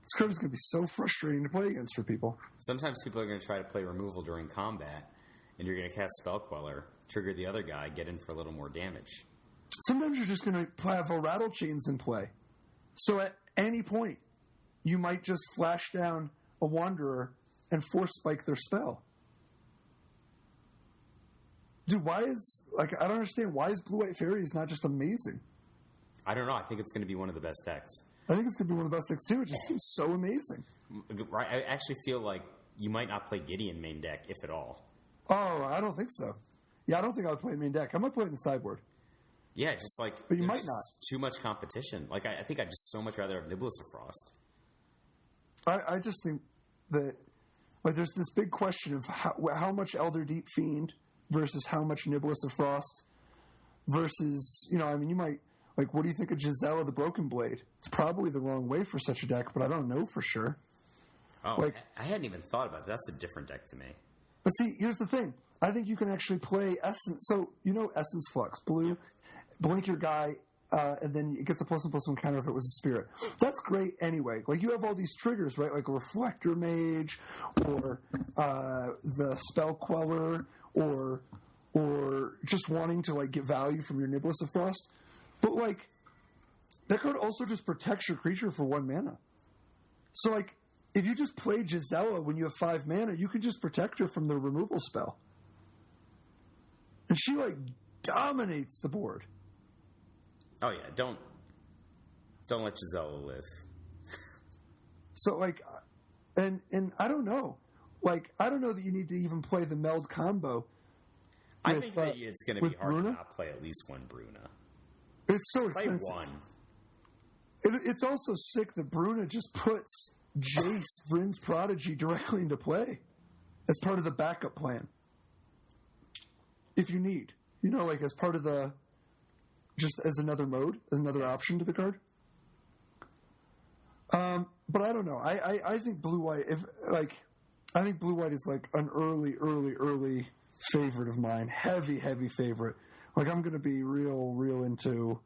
This card is going to be so frustrating to play against for people. Sometimes people are going to try to play removal during combat, and you're going to cast Spell Queller, trigger the other guy, get in for a little more damage. Sometimes you're just going to have a Rattle Chains in play. So at any point, you might just flash down a Wanderer and force spike their spell. Dude, I don't understand, why is Blue-White Fairies not just amazing? I don't know. I think it's going to be one of the best decks. I think it's going to be one of the best decks, too. It just seems so amazing. Right? I actually feel like you might not play Gideon main deck, if at all. Oh, I don't think so. Yeah, I don't think I would play main deck. I might play it in the sideboard. Yeah, just like... But you might not. Too much competition. Like, I think I'd just so much rather have Niblis of Frost. I just think that... Like, there's this big question of how much Elder Deep Fiend versus how much Niblis of Frost versus, you might, like, what do you think of Gisela the Broken Blade? It's probably the wrong way for such a deck, but I don't know for sure. Oh, like, I hadn't even thought about that. That's a different deck to me. But see, here's the thing. I think you can actually play Essence. So, Essence Flux. Blue, blink your guy, and then it gets a +1/+1 counter if it was a spirit. That's great anyway. Like, you have all these triggers, right? Like a Reflector Mage, or the Spell Queller, or just wanting to, like, get value from your Niblis of Frost. But, like, that card also just protects your creature for 1 mana. So, like, if you just play Gisela when you have 5 mana, you can just protect her from the removal spell. And she, like, dominates the board. Oh, yeah. Don't let Gisela live. So, like, and I don't know. Like, I don't know that you need to even play the meld combo. I think that it's going to be hard Bruna? to not play at least 1 Bruna. It's so Play expensive. 1. It's also sick that Bruna just puts Jace, Vryn's Prodigy, directly into play as part of the backup plan. If you need. Like, as part of the... Just as another mode, as another option to the card. But I don't know. I think Blue-White... I think Blue-White is, like, an early favorite of mine. Heavy favorite. Like, I'm going to be real into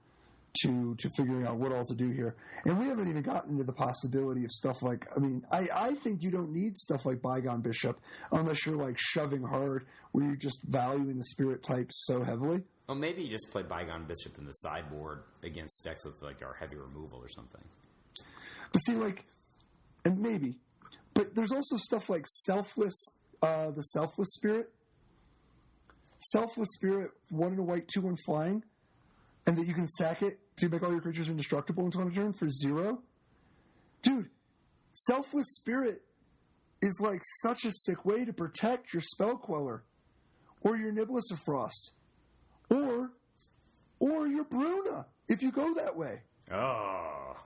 to figuring out what all to do here. And we haven't even gotten into the possibility of stuff like... I think you don't need stuff like Bygone Bishop unless you're, like, shoving hard where you're just valuing the spirit types so heavily. Well, maybe you just play Bygone Bishop in the sideboard against decks with, like, our heavy removal or something. But see, like... And maybe. But there's also stuff like Selfless... the Selfless Spirit. Selfless Spirit, 1 and a white, 2/1 flying, and that you can sack it to make all your creatures indestructible until end of turn for 0. Dude, Selfless Spirit is like such a sick way to protect your Spell Queller, or your Niblis of Frost, or your Bruna, if you go that way. Oh.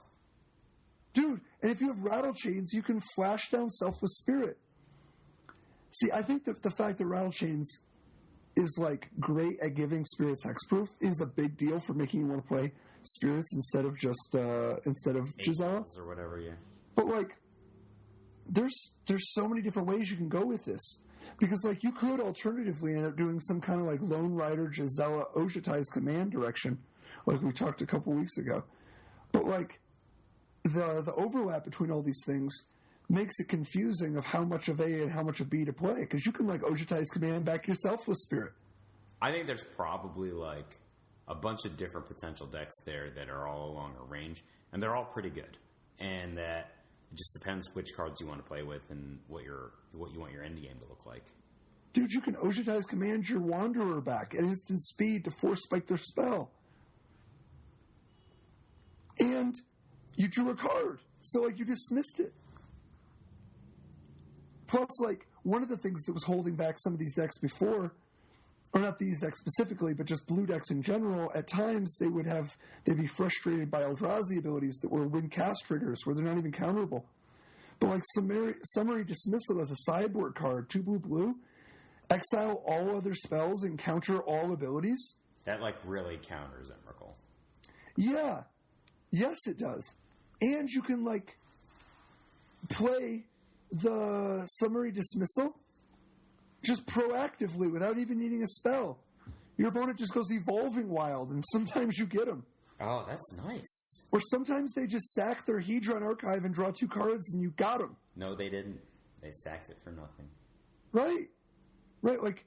Dude, and if you have Rattle Chains, you can flash down Selfless Spirit. See, I think that the fact that Rattle Chains is, like, great at giving spirits hexproof is a big deal for making you want to play spirits instead of just Gisela or whatever. Yeah, but, like, there's so many different ways you can go with this, because, like, you could alternatively end up doing some kind of, like, Lone Rider Gisela Ojutai's command direction, like we talked a couple weeks ago. But, like, the overlap between all these things makes it confusing of how much of A and how much of B to play, because you can, like, Ojutai's command back your Selfless Spirit. I think there's probably, like, a bunch of different potential decks there that are all along a range, and they're all pretty good. And that it just depends which cards you want to play with and what you want your endgame to look like. Dude, you can Ojutai's command your Wanderer back at instant speed to force spike their spell. And you drew a card, so, like, you dismissed it. Plus, like, one of the things that was holding back some of these decks before or not these decks specifically, but just blue decks in general, at times they'd be frustrated by Eldrazi abilities that were win cast triggers where they're not even counterable. But like Summary Dismissal as a sideboard card, 2 blue, exile all other spells and counter all abilities. That like really counters Emrakul. Yeah. Yes, it does. And you can like play the Summary Dismissal just proactively without even needing a spell. Your opponent just goes Evolving Wild, and sometimes you get them. Oh, that's nice. Or sometimes they just sack their Hedron Archive and draw 2 cards, and you got them. No, they didn't. They sacked it for nothing. Right. Right, like...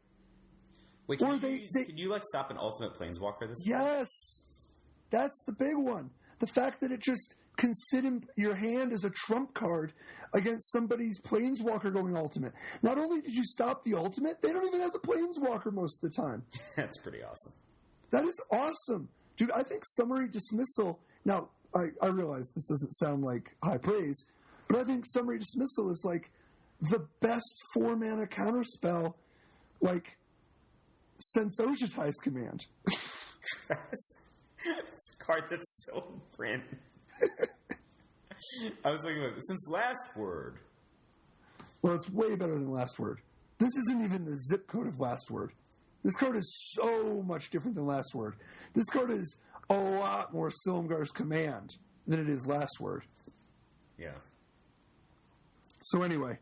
Wait, can you like stop an Ultimate Planeswalker this way? Yes! That's the big one. The fact that it just can sit in your hand as a trump card against somebody's Planeswalker going Ultimate. Not only did you stop the Ultimate, they don't even have the Planeswalker most of the time. That's pretty awesome. That is awesome. Dude, I think Summary Dismissal... Now, I realize this doesn't sound like high praise, but I think Summary Dismissal is like the best 4-mana counterspell, like, since Ojutai's Command. That's a card that's so brand. I was thinking about since Last Word. Well, it's way better than Last Word. This isn't even the zip code of Last Word. This card is so much different than Last Word. This card is a lot more Silumgar's Command than it is Last Word. Yeah. So anyway,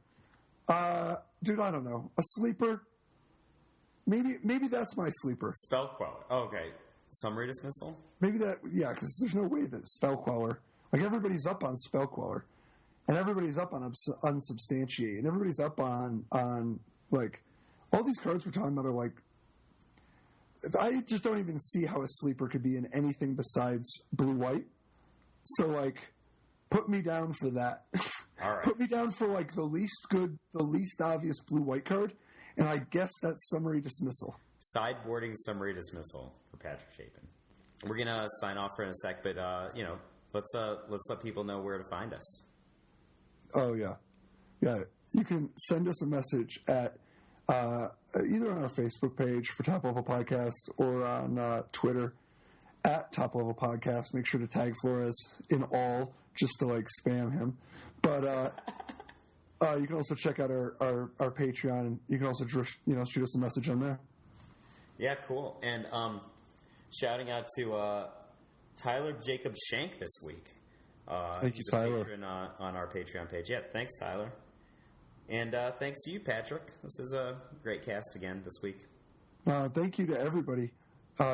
dude, I don't know. A sleeper? Maybe that's my sleeper. Spell Queller. Oh, okay. Summary Dismissal? Maybe that, yeah, because there's no way that Spell Queller, like everybody's up on Spell Queller, and everybody's up on Unsubstantiate, and everybody's up on like, all these cards we're talking about are like, I just don't even see how a sleeper could be in anything besides blue-white. So, like, put me down for that. All right. Put me down for, like, the least obvious blue-white card, and I guess that's Summary Dismissal. Sideboarding Summary Dismissal for Patrick Chapin. We're going to sign off for in a sec, but, let's let people know where to find us. Oh, yeah. Yeah, you can send us a message at either on our Facebook page for Top Level Podcast or on Twitter at Top Level Podcast. Make sure to tag Flores in all just to like spam him. But you can also check out our Patreon, and you can also shoot us a message on there. Yeah, cool. And shouting out to Tyler Jacob Shank this week. Thank you, Tyler. Patron, on our Patreon page. Yeah, thanks, Tyler. And thanks to you, Patrick. This is a great cast again this week. Thank you to everybody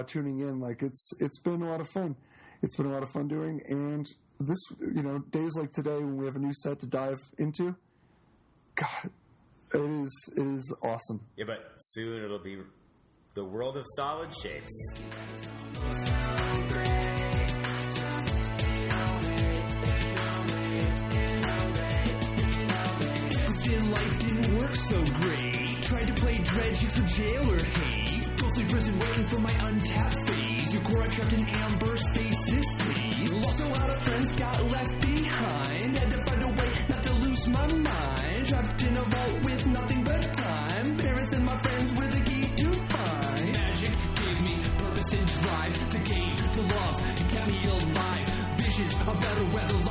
tuning in. Like it's been a lot of fun. It's been a lot of fun doing, and this, days like today when we have a new set to dive into, God, it is awesome. Yeah, but soon it'll be the world of solid shapes. Life didn't work so great. Tried to play dredge for jail or hate. Ghostly prison waiting for my untapped phase. Your core trapped in amber stasis days. Lost a lot of friends, got left behind. Had to find a way not to lose my mind. Trapped in a vault with nothing but time. Parents and my friends were the key to find. Magic gave me purpose and drive. The game, the love, it kept me alive. Visions of better weather.